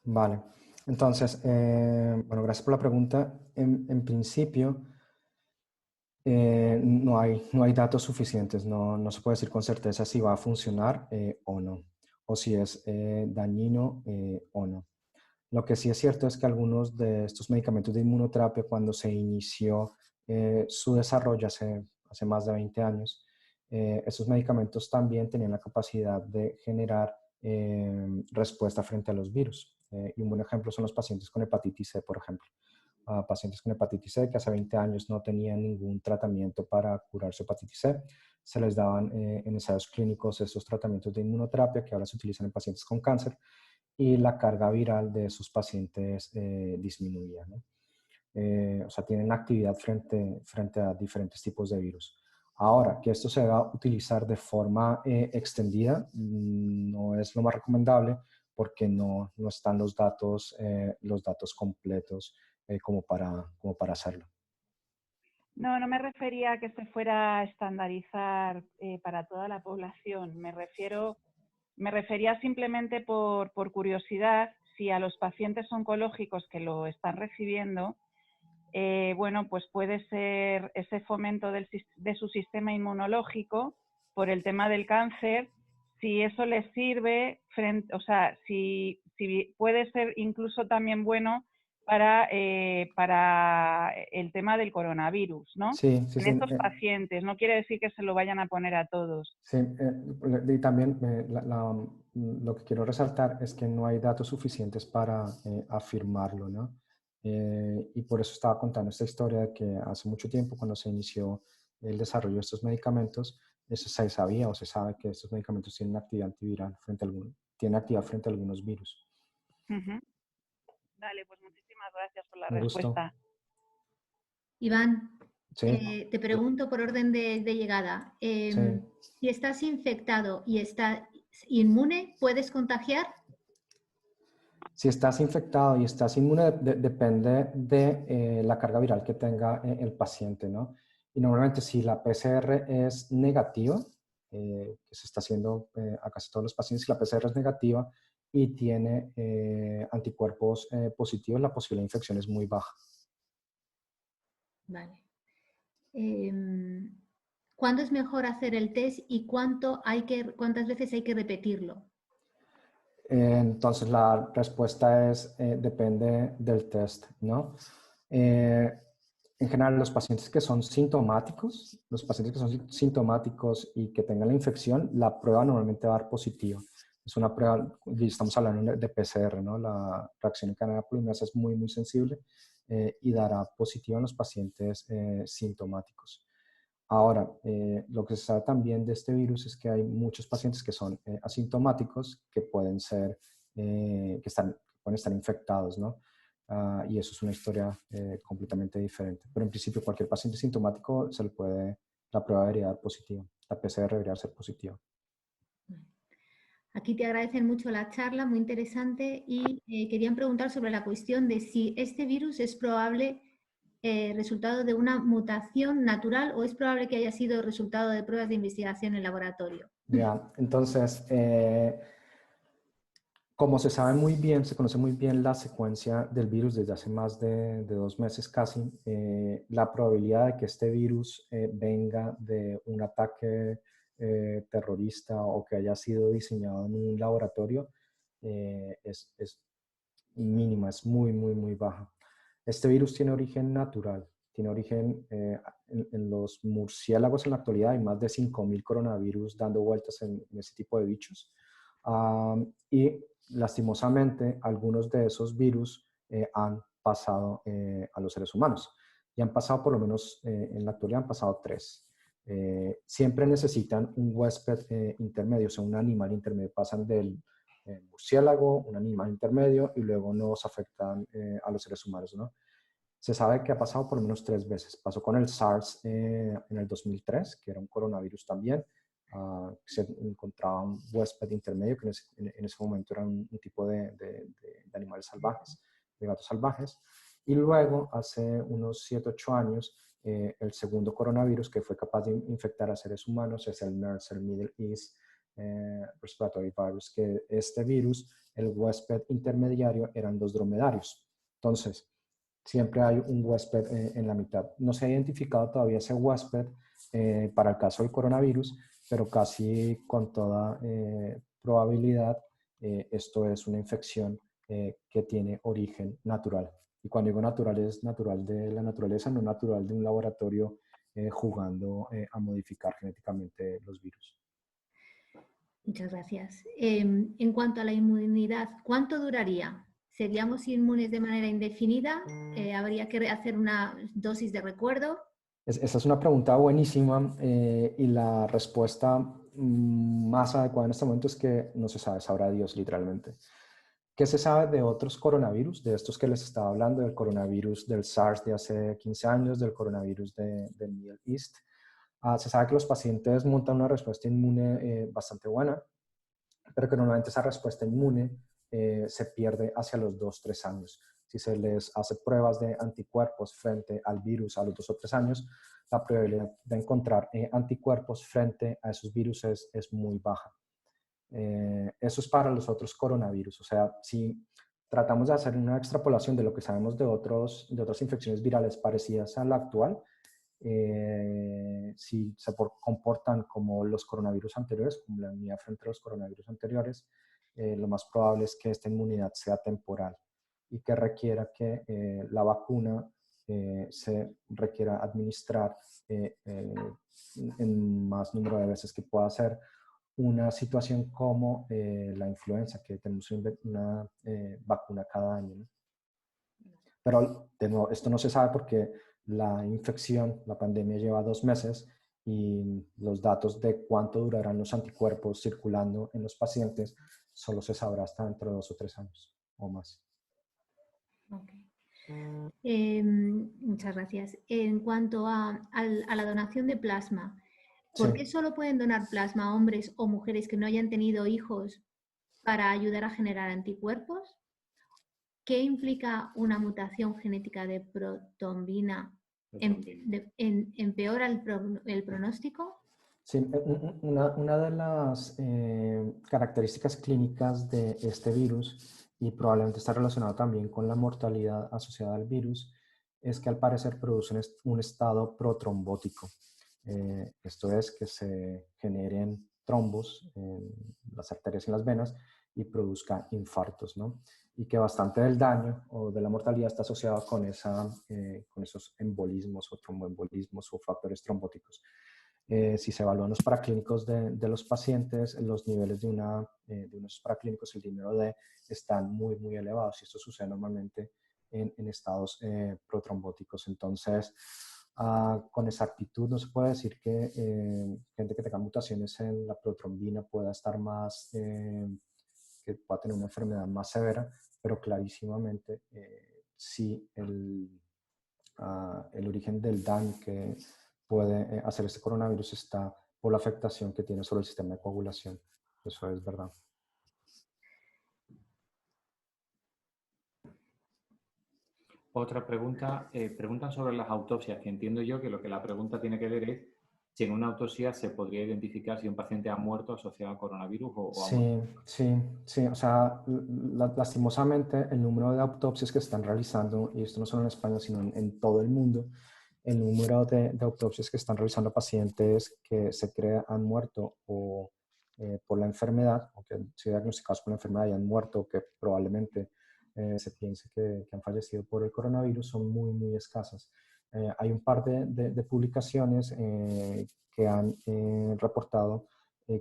Vale. Entonces, bueno, gracias por la pregunta. En principio, no hay datos suficientes. No se puede decir con certeza si va a funcionar o no, o si es dañino o no. Lo que sí es cierto es que algunos de estos medicamentos de inmunoterapia, cuando se inició su desarrollo hace más de 20 años, esos medicamentos también tenían la capacidad de generar respuesta frente a los virus. Y un buen ejemplo son los pacientes con hepatitis C, por ejemplo. Pacientes con hepatitis C que hace 20 años no tenían ningún tratamiento para curar su hepatitis C. Se les daban en ensayos clínicos estos tratamientos de inmunoterapia que ahora se utilizan en pacientes con cáncer y la carga viral de esos pacientes disminuía, ¿no? O sea, tienen actividad frente a diferentes tipos de virus. Ahora, que esto se va a utilizar de forma extendida no es lo más recomendable porque no están los datos completos como para hacerlo. No me refería a que se fuera a estandarizar para toda la población. Me refería simplemente por curiosidad si a los pacientes oncológicos que lo están recibiendo, bueno, pues puede ser ese fomento de su sistema inmunológico por el tema del cáncer, si eso les sirve, o sea, si puede ser incluso también bueno para el tema del coronavirus, ¿no? Sí, en estos pacientes, no quiere decir que se lo vayan a poner a todos. Sí, y también lo que quiero resaltar es que no hay datos suficientes para afirmarlo, ¿no? Y por eso estaba contando esta historia de que hace mucho tiempo, cuando se inició el desarrollo de estos medicamentos, eso se sabía o se sabe que estos medicamentos tienen actividad antiviral tienen actividad frente a algunos virus. Dale, pues muchísimas gracias por la Un respuesta. gusto. Iván, Sí. te pregunto por orden de llegada. Sí. Si estás infectado y estás inmune, ¿puedes contagiar? Si estás infectado y estás inmune, depende de la carga viral que tenga el paciente, ¿no? Y normalmente si la PCR es negativa, que se está haciendo a casi todos los pacientes, si la PCR es negativa y tiene anticuerpos positivos, la posibilidad de infección es muy baja. Vale. ¿Cuándo es mejor hacer el test y cuántas veces hay que repetirlo? Entonces la respuesta es depende del test, ¿no? En general, los pacientes que son sintomáticos y que tengan la infección, la prueba normalmente va a dar positiva. Es una prueba, y estamos hablando de PCR, ¿no? La reacción en cadena polimerasa es muy, muy sensible y dará positiva en los pacientes sintomáticos. Ahora, lo que se sabe también de este virus es que hay muchos pacientes que son asintomáticos que pueden estar infectados, ¿no? Y eso es una historia completamente diferente. Pero en principio cualquier paciente sintomático la prueba debería dar positiva, la PCR debería ser positiva. Aquí te agradecen mucho la charla, muy interesante, y querían preguntar sobre la cuestión de si este virus es probable resultado de una mutación natural o es probable que haya sido resultado de pruebas de investigación en laboratorio. Ya, entonces, como se conoce muy bien la secuencia del virus desde hace más de 2 meses casi, la probabilidad de que este virus venga de un ataque terrorista o que haya sido diseñado en un laboratorio es mínima, es muy, muy, muy baja. Este virus tiene origen natural, tiene origen en los murciélagos. En la actualidad hay más de 5.000 coronavirus dando vueltas en ese tipo de bichos. Y lastimosamente, algunos de esos virus han pasado a los seres humanos. Y han pasado, por lo menos en la actualidad, han pasado 3. Siempre necesitan un huésped intermedio, o sea, un animal intermedio. Pasan del murciélago, un animal intermedio, y luego nos afectan a los seres humanos, ¿no? Se sabe que ha pasado por lo menos 3 veces. Pasó con el SARS en el 2003, que era un coronavirus también. se encontraba un huésped intermedio, que en ese momento era un tipo de animales salvajes, de gatos salvajes. Y luego, hace unos 7, 8 años, el segundo coronavirus que fue capaz de infectar a seres humanos es el MERS, el Middle East Respiratory Virus, que este virus, el huésped intermediario eran los dromedarios. Entonces, siempre hay un huésped en la mitad. No se ha identificado todavía ese huésped para el caso del coronavirus, pero casi con toda probabilidad esto es una infección que tiene origen natural. Y cuando digo natural, es natural de la naturaleza, no natural de un laboratorio jugando a modificar genéticamente los virus. Muchas gracias. En cuanto a la inmunidad, ¿cuánto duraría? ¿Seríamos inmunes de manera indefinida? ¿Habría que hacer una dosis de recuerdo? Esa es una pregunta buenísima y la respuesta más adecuada en este momento es que no se sabe, sabrá Dios literalmente. ¿Qué se sabe de otros coronavirus? De estos que les estaba hablando, del coronavirus del SARS de hace 15 años, del coronavirus del Middle East. Se sabe que los pacientes montan una respuesta inmune bastante buena, pero que normalmente esa respuesta inmune se pierde hacia los 2, 3 años. Si se les hace pruebas de anticuerpos frente al virus a los 2 o 3 años, la probabilidad de encontrar anticuerpos frente a esos virus es muy baja. Eso es para los otros coronavirus. O sea, si tratamos de hacer una extrapolación de lo que sabemos de otras infecciones virales parecidas a la actual, si se comportan como los coronavirus anteriores, como la inmunidad frente a los coronavirus anteriores, lo más probable es que esta inmunidad sea temporal y que requiera que la vacuna se requiera administrar en más número de veces que pueda ser una situación como la influenza, que tenemos una vacuna cada año, ¿no? Pero de nuevo, esto no se sabe porque la infección, la pandemia lleva 2 meses y los datos de cuánto durarán los anticuerpos circulando en los pacientes solo se sabrá hasta dentro de 2 o 3 años o más. Okay. Muchas gracias. En cuanto a la donación de plasma, ¿por qué solo pueden donar plasma hombres o mujeres que no hayan tenido hijos para ayudar a generar anticuerpos? ¿Qué implica una mutación genética de protombina? ¿Empeora el pronóstico? Sí, una de las características clínicas de este virus, y probablemente está relacionado también con la mortalidad asociada al virus, es que al parecer produce un estado protrombótico. Esto es que se generen trombos en las arterias y en las venas y produzca infartos, ¿no? Y que bastante del daño o de la mortalidad está asociado con esos embolismos o tromboembolismos o factores trombóticos. Si se evalúan los paraclínicos de los pacientes, los niveles de unos paraclínicos, el dímero D, están muy, muy elevados y esto sucede normalmente en estados protrombóticos. Entonces, con exactitud no se puede decir que gente que tenga mutaciones en la protrombina pueda estar más, que pueda tener una enfermedad más severa, pero clarísimamente sí el origen del daño que puede hacer este coronavirus está por la afectación que tiene sobre el sistema de coagulación. Eso es verdad. Otra pregunta, preguntan sobre las autopsias, que entiendo yo que lo que la pregunta tiene que ver es si en una autopsia se podría identificar si un paciente ha muerto asociado a coronavirus o ha muerto. Sí. O sea, lastimosamente el número de autopsias que se están realizando, y esto no solo en España, sino en todo el mundo, el número de autopsias que están realizando pacientes que se cree han muerto o por la enfermedad, o que han sido diagnosticados por la enfermedad y han muerto, o que probablemente se piense que han fallecido por el coronavirus, son muy, muy escasas. Hay un par de publicaciones que han reportado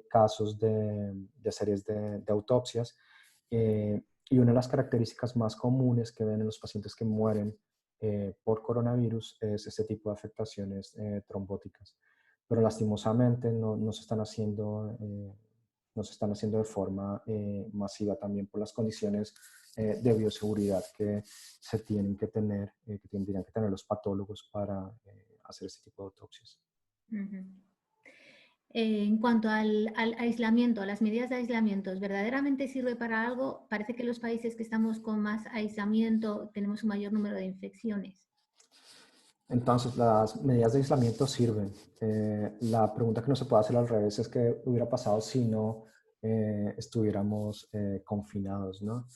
casos de series de autopsias y una de las características más comunes que ven en los pacientes que mueren por coronavirus es este tipo de afectaciones trombóticas. Pero lastimosamente no se están haciendo de forma masiva también por las condiciones de bioseguridad que se tienen que tener, que tendrían que tener los patólogos para hacer este tipo de autopsias. En cuanto al aislamiento, a las medidas de aislamiento, ¿verdaderamente sirve para algo? Parece que los países que estamos con más aislamiento tenemos un mayor número de infecciones. Entonces, las medidas de aislamiento sirven. La pregunta que no se puede hacer al revés es qué hubiera pasado si no estuviéramos confinados, ¿no?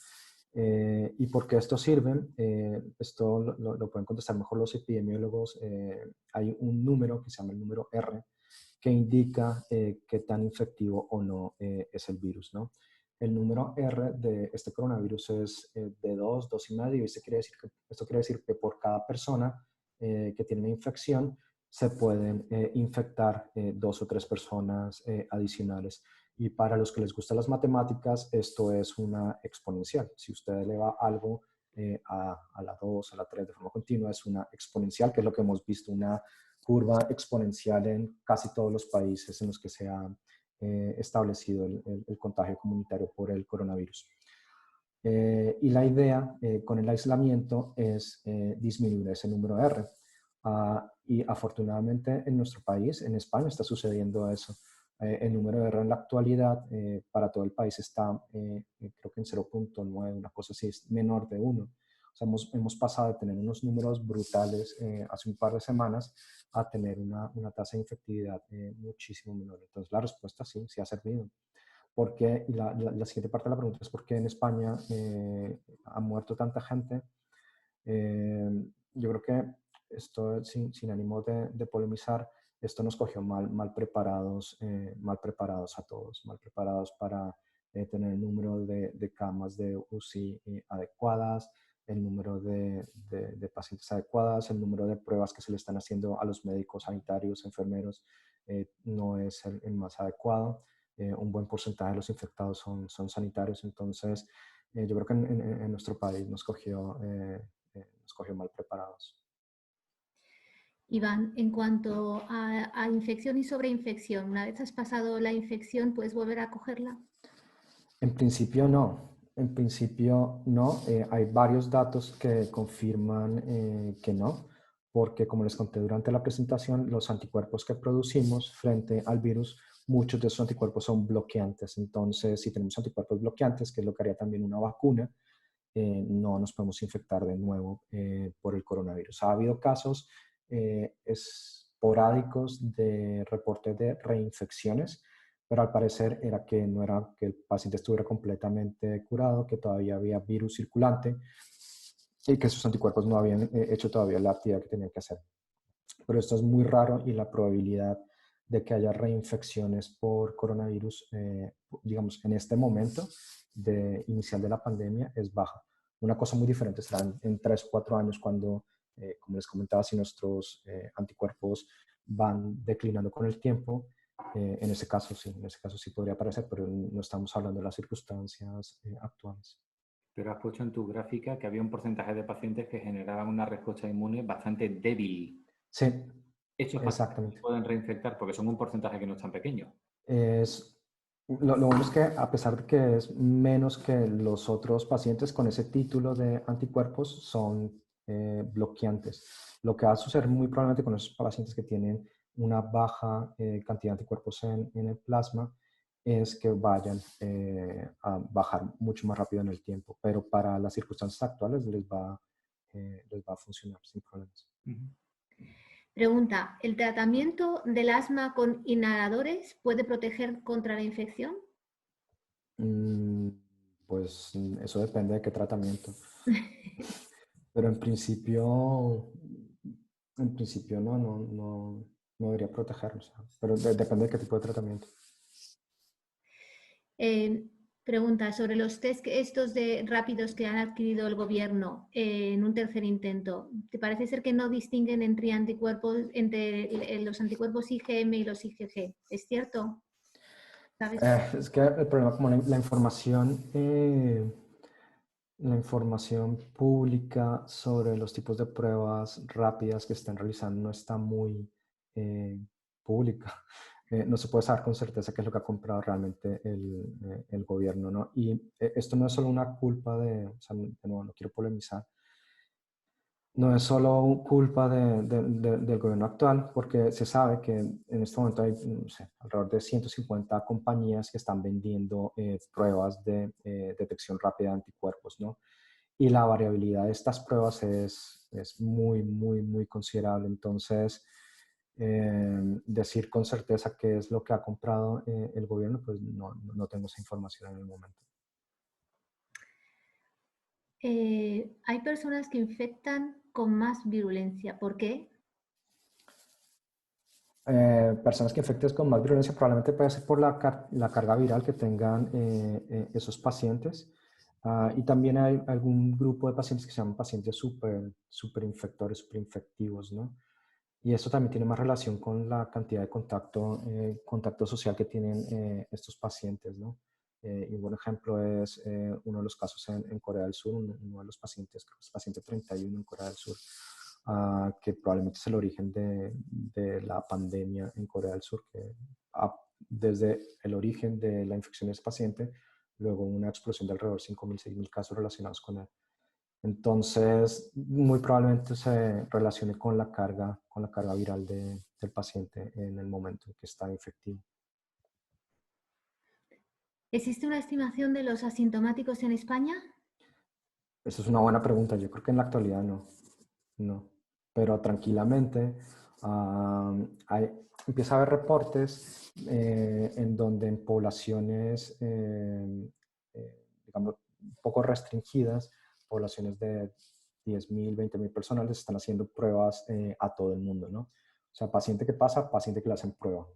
¿Y por qué esto sirve? Esto lo pueden contestar mejor los epidemiólogos. Hay un número que se llama el número R, que indica qué tan infectivo o no es el virus, ¿no? El número R de este coronavirus es de 2, 2,5, y esto quiere decir que por cada persona que tiene una infección se pueden infectar 2 o 3 personas adicionales. Y para los que les gustan las matemáticas, esto es una exponencial. Si usted eleva algo a la 2, a la 3 de forma continua, es una exponencial, que es lo que hemos visto, una curva exponencial en casi todos los países en los que se ha establecido el contagio comunitario por el coronavirus. Y la idea con el aislamiento es disminuir ese número R. Y afortunadamente en nuestro país, en España, está sucediendo eso. El número R en la actualidad para todo el país está, creo que en 0,9, una cosa así, es menor de 1. O sea, hemos pasado de tener unos números brutales hace un par de semanas a tener una tasa de infectividad muchísimo menor. Entonces, la respuesta sí, sí ha servido. Porque la siguiente parte de la pregunta es por qué en España ha muerto tanta gente. Yo creo que esto, sin ánimo de polemizar, esto nos cogió mal preparados a todos, mal preparados para tener el número de camas de UCI adecuadas, el número de pacientes adecuadas, el número de pruebas que se le están haciendo a los médicos, sanitarios, enfermeros, no es el más adecuado. Un buen porcentaje de los infectados son sanitarios. Entonces, yo creo que en nuestro país nos cogió mal preparados. Iván, en cuanto a infección y sobreinfección, una vez has pasado la infección, ¿puedes volver a cogerla? En principio no. En principio no. Hay varios datos que confirman que no, porque como les conté durante la presentación, los anticuerpos que producimos frente al virus, muchos de esos anticuerpos son bloqueantes. Entonces, si tenemos anticuerpos bloqueantes, que es lo que haría también una vacuna, no nos podemos infectar de nuevo por el coronavirus. Ha habido casos esporádicos de reportes de reinfecciones, pero al parecer era que no era que el paciente estuviera completamente curado, que todavía había virus circulante y que sus anticuerpos no habían hecho todavía la actividad que tenían que hacer. Pero esto es muy raro y la probabilidad de que haya reinfecciones por coronavirus, digamos, en este momento inicial de la pandemia es baja. Una cosa muy diferente será en 3 o 4 años cuando, como les comentaba, si nuestros anticuerpos van declinando con el tiempo. En ese caso sí podría aparecer, pero no estamos hablando de las circunstancias actuales. Pero has puesto en tu gráfica que había un porcentaje de pacientes que generaban una respuesta inmune bastante débil. Sí, ¿Estos pacientes se pueden reinfectar? Porque son un porcentaje que no es tan pequeño. Lo bueno es que a pesar de que es menos que los otros pacientes con ese título de anticuerpos, son bloqueantes. Lo que va a suceder muy probablemente con esos pacientes que tienen una baja cantidad de anticuerpos en el plasma es que vayan a bajar mucho más rápido en el tiempo, pero para las circunstancias actuales les va a funcionar sin problemas. Pregunta, ¿el tratamiento del asma con inhaladores puede proteger contra la infección? Pues eso depende de qué tratamiento. Pero en principio no debería protegernos. Pero depende de qué tipo de tratamiento. Pregunta sobre los test estos de rápidos que han adquirido el gobierno en un tercer intento. ¿Te parece ser que no distinguen entre los anticuerpos IgM y los IgG? ¿Es cierto? ¿Sabes? Es que el problema, como la información pública sobre los tipos de pruebas rápidas que están realizando no está muy pública. No se puede saber con certeza qué es lo que ha comprado realmente el gobierno, ¿no? Y esto no es solo una culpa o sea, no quiero polemizar, No es solo culpa del gobierno actual, porque se sabe que en este momento hay, no sé, alrededor de 150 compañías que están vendiendo pruebas de detección rápida de anticuerpos, ¿no? Y la variabilidad de estas pruebas es muy, muy, muy considerable. Entonces, decir con certeza qué es lo que ha comprado el gobierno, pues no tengo esa información en el momento. Hay personas que infectan con más virulencia. ¿Por qué? Personas que infectes con más virulencia probablemente puede ser por la carga viral que tengan esos pacientes. Y también hay algún grupo de pacientes que se llaman pacientes super infectores, super infectivos, ¿no? Y esto también tiene más relación con la cantidad de contacto social que tienen estos pacientes, ¿no? Y un buen ejemplo es uno de los casos en Corea del Sur, uno de los pacientes, creo que es paciente 31 en Corea del Sur, que probablemente es el origen de la pandemia en Corea del Sur, que desde el origen de la infección de ese paciente, luego una explosión de alrededor de 5.000, 6.000 casos relacionados con él. Entonces, muy probablemente se relacione con la carga viral del paciente en el momento en que está infectivo. ¿Existe una estimación de los asintomáticos en España? Esa es una buena pregunta. Yo creo que en la actualidad no. Pero tranquilamente empieza a haber reportes en donde en poblaciones, digamos, un poco restringidas, poblaciones de 10.000, 20.000 personas les están haciendo pruebas a todo el mundo, ¿no? O sea, paciente que pasa, paciente que le hacen prueba.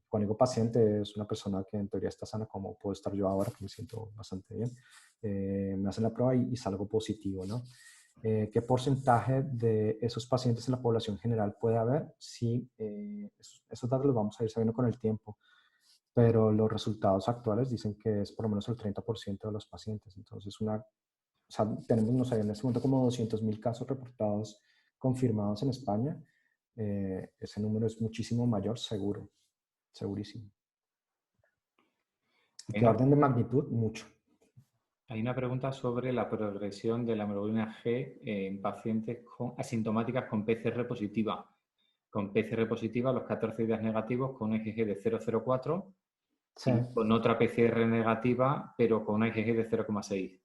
Cuando digo paciente, es una persona que en teoría está sana, como puedo estar yo ahora, que me siento bastante bien. Me hacen la prueba y salgo positivo, ¿no? ¿Qué porcentaje de esos pacientes en la población general puede haber? Sí, esos datos los vamos a ir sabiendo con el tiempo, pero los resultados actuales dicen que es por lo menos el 30% de los pacientes. Entonces, o sea, tenemos, no sé, en este momento como 200.000 casos reportados confirmados en España. Ese número es muchísimo mayor, seguro, segurísimo. ¿Qué orden de magnitud? Mucho. Hay una pregunta sobre la progresión de la hemoglobina G en pacientes asintomáticas con PCR positiva. Con PCR positiva, los 14 días negativos con un IgG de 0,04 Sí. y con otra PCR negativa, pero con un IgG de 0,6.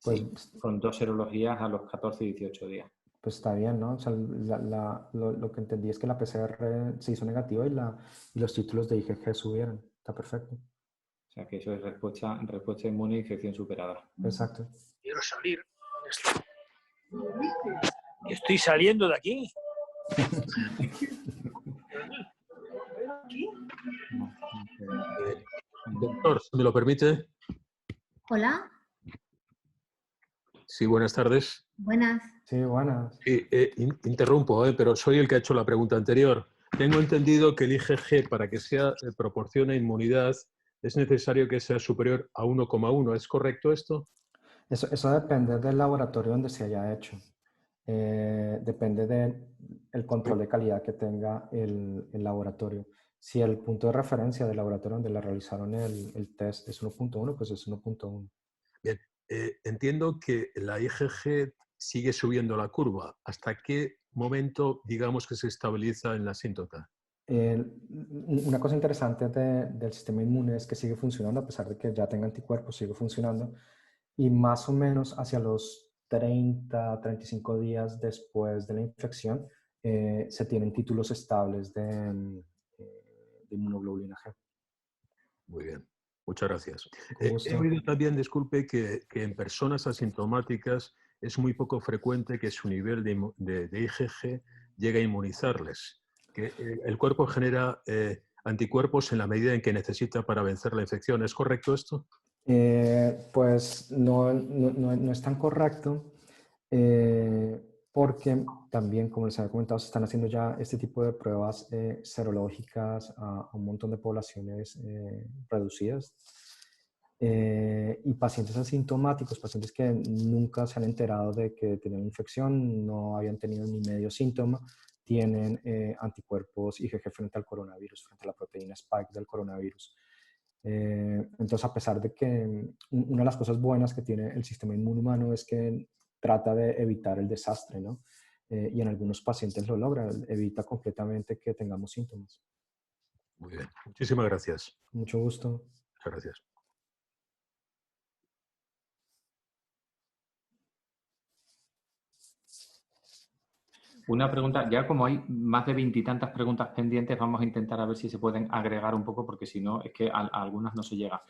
Pues, sí, con 2 serologías a los 14 y 18 días. Pues está bien, ¿no? O sea, lo que entendí es que la PCR se hizo negativa y los títulos de IgG subieron. Está perfecto. O sea, que eso es respuesta inmune e infección superada. Exacto. Quiero salir. Estoy saliendo de aquí. Doctor, si me lo permite. Hola. Sí, buenas tardes. Buenas. Sí, buenas. Interrumpo, pero soy el que ha hecho la pregunta anterior. Tengo entendido que el IgG, para que proporcione inmunidad, es necesario que sea superior a 1,1. ¿Es correcto esto? Eso depende del laboratorio donde se haya hecho. Depende del control de calidad que tenga el laboratorio. Si el punto de referencia del laboratorio donde le realizaron el test es 1.1, pues es 1.1. Bien, entiendo que la IgG sigue subiendo la curva. ¿Hasta qué momento, digamos, que se estabiliza en la asíntota? Una cosa interesante del sistema inmune es que sigue funcionando, a pesar de que ya tenga anticuerpos, sigue funcionando. Y más o menos hacia los 30, 35 días después de la infección, se tienen títulos estables de inmunoglobulina G. Muy bien, muchas gracias. Con He gusto. oído también, disculpe, que en personas asintomáticas es muy poco frecuente que su nivel de IgG llegue a inmunizarles, que el cuerpo genera anticuerpos en la medida en que necesita para vencer la infección. ¿Es correcto esto? Pues no es tan correcto, porque también, como les había comentado, se están haciendo ya este tipo de pruebas serológicas a un montón de poblaciones reducidas. Y pacientes asintomáticos, pacientes que nunca se han enterado de que tenían infección, no habían tenido ni medio síntoma, tienen anticuerpos IgG frente al coronavirus, frente a la proteína spike del coronavirus. Entonces, a pesar de que una de las cosas buenas que tiene el sistema inmune humano es que trata de evitar el desastre, ¿no? Y en algunos pacientes lo logra, evita completamente que tengamos síntomas. Muy bien. Muchísimas gracias. Mucho gusto. Muchas gracias. Una pregunta, ya como hay más de 20 y tantas preguntas pendientes, vamos a intentar a ver si se pueden agregar un poco, porque si no, es que a algunas no se llega.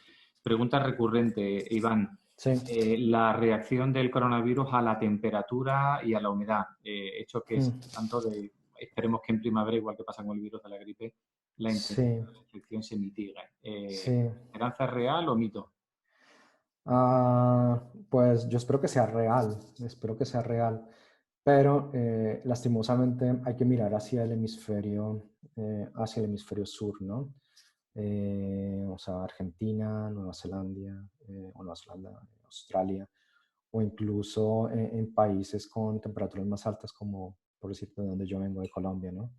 Pregunta recurrente, Iván. Sí. La reacción del coronavirus a la temperatura y a la humedad. Hecho que es tanto de, esperemos que en primavera, igual que pasa con el virus de la gripe, la infección se mitigue. ¿Esperanza real o mito? Pues yo espero que sea real, pero lastimosamente hay que mirar hacia el hemisferio sur, ¿no? O sea, Argentina, Nueva Zelanda, Australia, o incluso en países con temperaturas más altas, como por decirte de donde yo vengo, de Colombia, ¿no?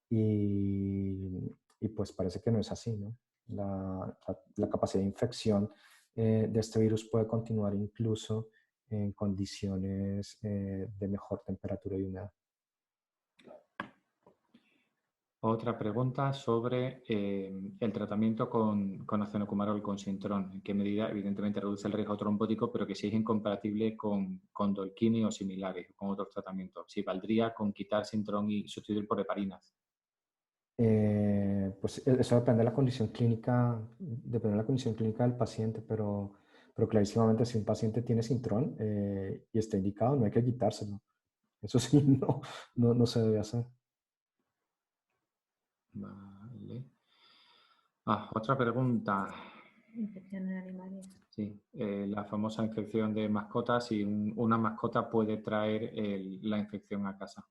Y pues parece que no es así, ¿no? La capacidad de infección de este virus puede continuar incluso en condiciones de mejor temperatura y humedad. Otra pregunta sobre el tratamiento con acenocumarol, con Sintrón. ¿En qué medida, evidentemente, reduce el riesgo trombótico, pero que si es incompatible con Dolkini o similares, con otros tratamientos? Si valdría con quitar Sintrón y sustituir por heparinas. Pues eso depende de la condición clínica, del paciente, pero clarísimamente si un paciente tiene Sintrón y está indicado, no hay que quitárselo. Eso sí, no se debe hacer. Vale. Otra pregunta. Infección en animales. Sí, la famosa infección de mascotas, si una mascota puede traer la infección a casa.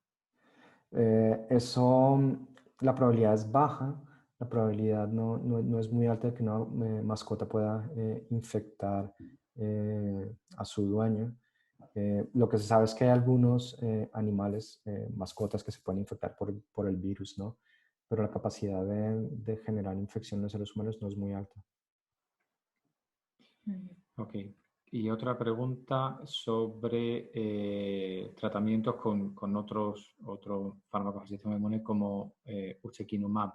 La probabilidad es baja, la probabilidad no es muy alta de que una mascota pueda infectar a su dueño. Lo que se sabe es que hay algunos animales, mascotas, que se pueden infectar por el virus, ¿no? Pero la capacidad de generar infección en los seres humanos no es muy alta. Ok. Y otra pregunta sobre tratamientos con otros fármacos del sistema inmune como ustekinumab.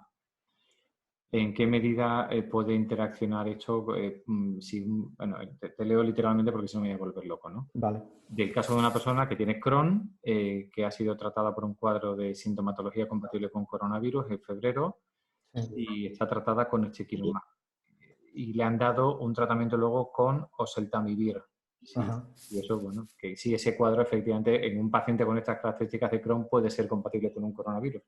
¿En qué medida puede interaccionar esto? Bueno, te leo literalmente porque si no me voy a volver loco, ¿no? Vale. Del caso de una persona que tiene Crohn, que ha sido tratada por un cuadro de sintomatología compatible con coronavirus en febrero y está tratada con ustekinumab. Y le han dado un tratamiento luego con oseltamivir. Y eso, bueno, que sí, ese cuadro efectivamente en un paciente con estas características de Crohn puede ser compatible con un coronavirus.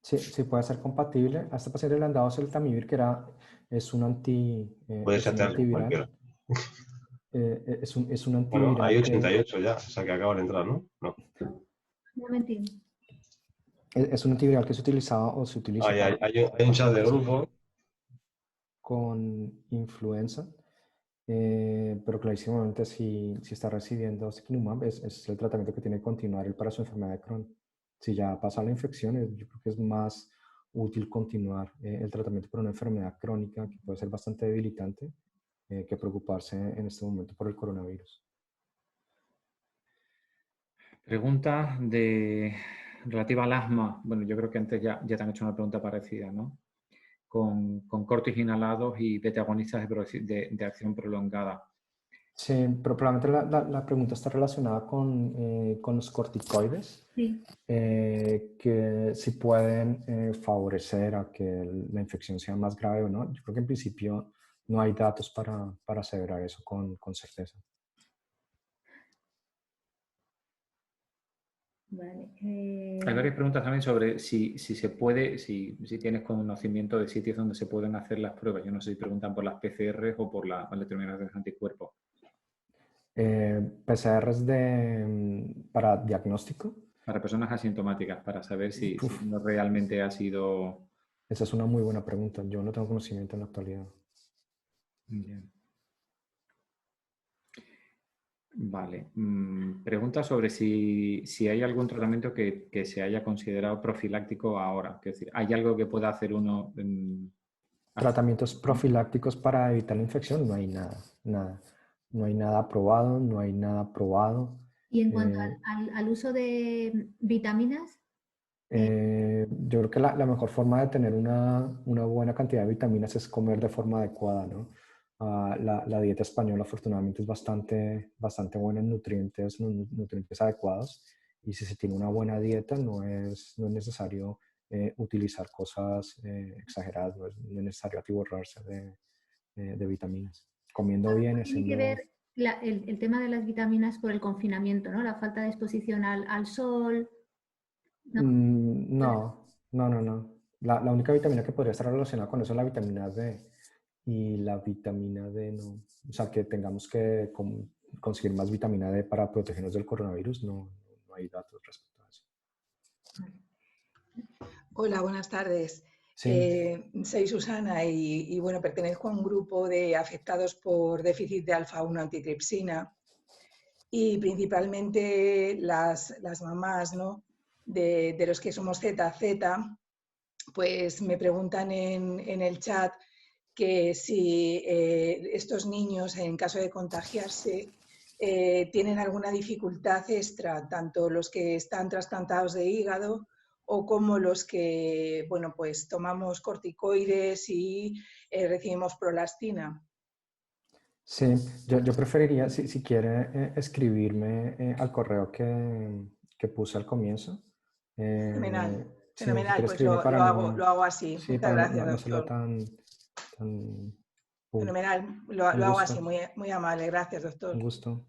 Sí, puede ser compatible. A este paciente le han dado oseltamivir, que es un antiviral. Es un antiviral. Bueno, hay 88 ya, o sea que acaba de entrar, ¿no? No. Es un antiviral que se utilizaba o se utiliza hay un chat de grupo con influenza, pero clarísimamente si está recibiendo ustekinumab es el tratamiento que tiene que continuar para su enfermedad de Crohn. Si ya pasa la infección, yo creo que es más útil continuar el tratamiento por una enfermedad crónica que puede ser bastante debilitante que preocuparse en este momento por el coronavirus. Pregunta relativa al asma. Bueno, yo creo que antes ya te han hecho una pregunta parecida, ¿no? Con cortis inhalados y beta-agonistas de acción prolongada. Sí, pero probablemente la pregunta está relacionada con los corticoides, que si pueden favorecer a que la infección sea más grave o no. Yo creo que en principio no hay datos para aseverar eso con certeza. Vale. Hay varias preguntas también sobre si se puede, si tienes conocimiento de sitios donde se pueden hacer las pruebas. Yo no sé si preguntan por las PCR o por la determinación de anticuerpos. PCRs para diagnóstico. Para personas asintomáticas, para saber si no realmente ha sido... Esa es una muy buena pregunta. Yo no tengo conocimiento en la actualidad. Bien. Vale. Pregunta sobre si hay algún tratamiento que se haya considerado profiláctico ahora. Es decir, ¿hay algo que pueda hacer uno? Tratamientos profilácticos para evitar la infección, no hay nada. No hay nada aprobado, no hay nada probado. Y en cuanto al uso de vitaminas, Yo creo que la mejor forma de tener una buena cantidad de vitaminas es comer de forma adecuada, ¿no? La dieta española afortunadamente es bastante buena en nutrientes adecuados, y si se tiene una buena dieta no es necesario utilizar cosas exageradas, no es necesario atiborrarse de vitaminas. Comiendo bien, tiene que ver el tema de las vitaminas por el confinamiento, ¿no? La falta de exposición al sol. No, no. La única vitamina que podría estar relacionada con eso es la vitamina D. Y la vitamina D no. O sea, que tengamos que conseguir más vitamina D para protegernos del coronavirus, no hay datos respecto a eso. Hola, buenas tardes. Sí. Soy Susana y bueno, pertenezco a un grupo de afectados por déficit de alfa-1 antitripsina, y principalmente las mamás, ¿no?, de los que somos ZZ, pues me preguntan en el chat que si estos niños, en caso de contagiarse, tienen alguna dificultad extra, tanto los que están trasplantados de hígado o como los que, bueno, pues tomamos corticoides y recibimos prolastina. Sí, yo preferiría, si quiere, escribirme al correo que puse al comienzo. Fenomenal, Sí, si fenomenal, quiere pues escribirme para lo hago así. sí, Muchas para gracias, no serlo doctor. tan Fenomenal, lo Un hago gusto. así, muy amable. Gracias, doctor. Un gusto.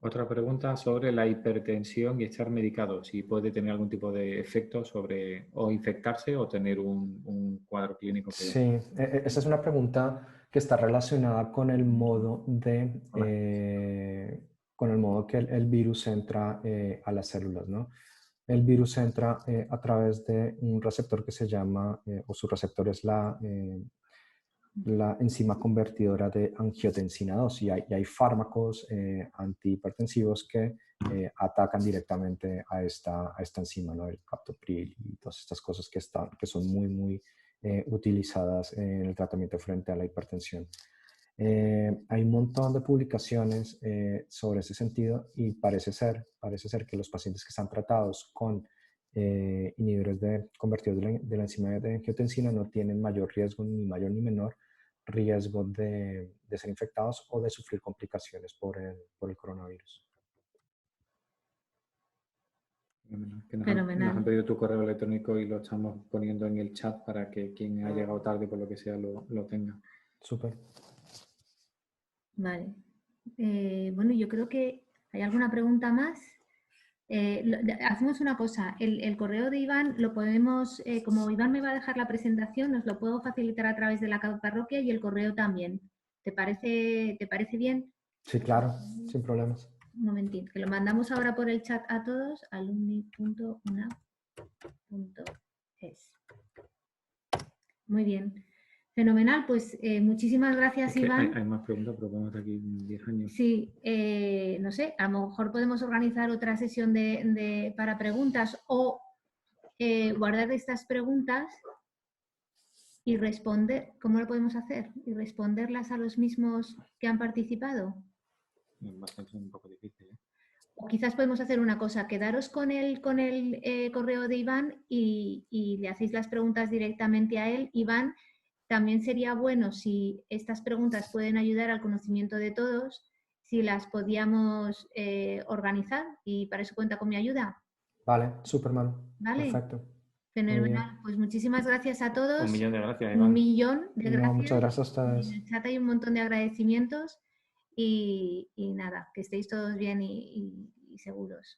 Otra pregunta sobre la hipertensión y estar medicado, si puede tener algún tipo de efecto sobre o infectarse o tener un cuadro clínico peor. Sí, esa es una pregunta que está relacionada con el modo que el virus entra a las células, ¿no? El virus entra a través de un receptor que se llama, o su receptor es la enzima convertidora de angiotensina 2, y hay fármacos antihipertensivos que atacan directamente a esta enzima, ¿no? El captopril y todas estas cosas que son muy utilizadas en el tratamiento frente a la hipertensión. Hay un montón de publicaciones sobre ese sentido, y parece ser que los pacientes que están tratados con inhibidores de convertidores de la enzima de angiotensina no tienen mayor riesgo, ni mayor ni menor riesgo de ser infectados o de sufrir complicaciones por el coronavirus. Que nos han pedido tu correo electrónico y lo estamos poniendo en el chat para que quien ha llegado tarde por lo que sea lo tenga. Súper. Vale. Bueno, yo creo que hay alguna pregunta más. Hacemos una cosa, el correo de Iván lo podemos, como Iván me va a dejar la presentación, nos lo puedo facilitar a través de la parroquia, y el correo también. ¿Te parece bien? Sí, claro, sin problemas. Un momentín, que lo mandamos ahora por el chat a todos, alumni.unap.es. Muy bien. Fenomenal, pues muchísimas gracias, Iván. Hay más preguntas, pero podemos estar aquí 10 años. Sí, no sé, a lo mejor podemos organizar otra sesión para preguntas, o guardar estas preguntas y responder. ¿Cómo lo podemos hacer? Y responderlas a los mismos que han participado. Va a ser un poco difícil, ¿eh? O quizás podemos hacer una cosa, quedaros con el correo de Iván y le hacéis las preguntas directamente a él. Iván, también sería bueno, si estas preguntas pueden ayudar al conocimiento de todos, si las podíamos organizar, y para eso cuenta con mi ayuda. Vale, Superman. Vale. Perfecto. Fenomenal. Pues muchísimas gracias a todos. 1.000.000 de gracias, Iván. 1.000.000 de gracias. No, muchas gracias a ustedes. En el chat hay un montón de agradecimientos y nada, que estéis todos bien y seguros.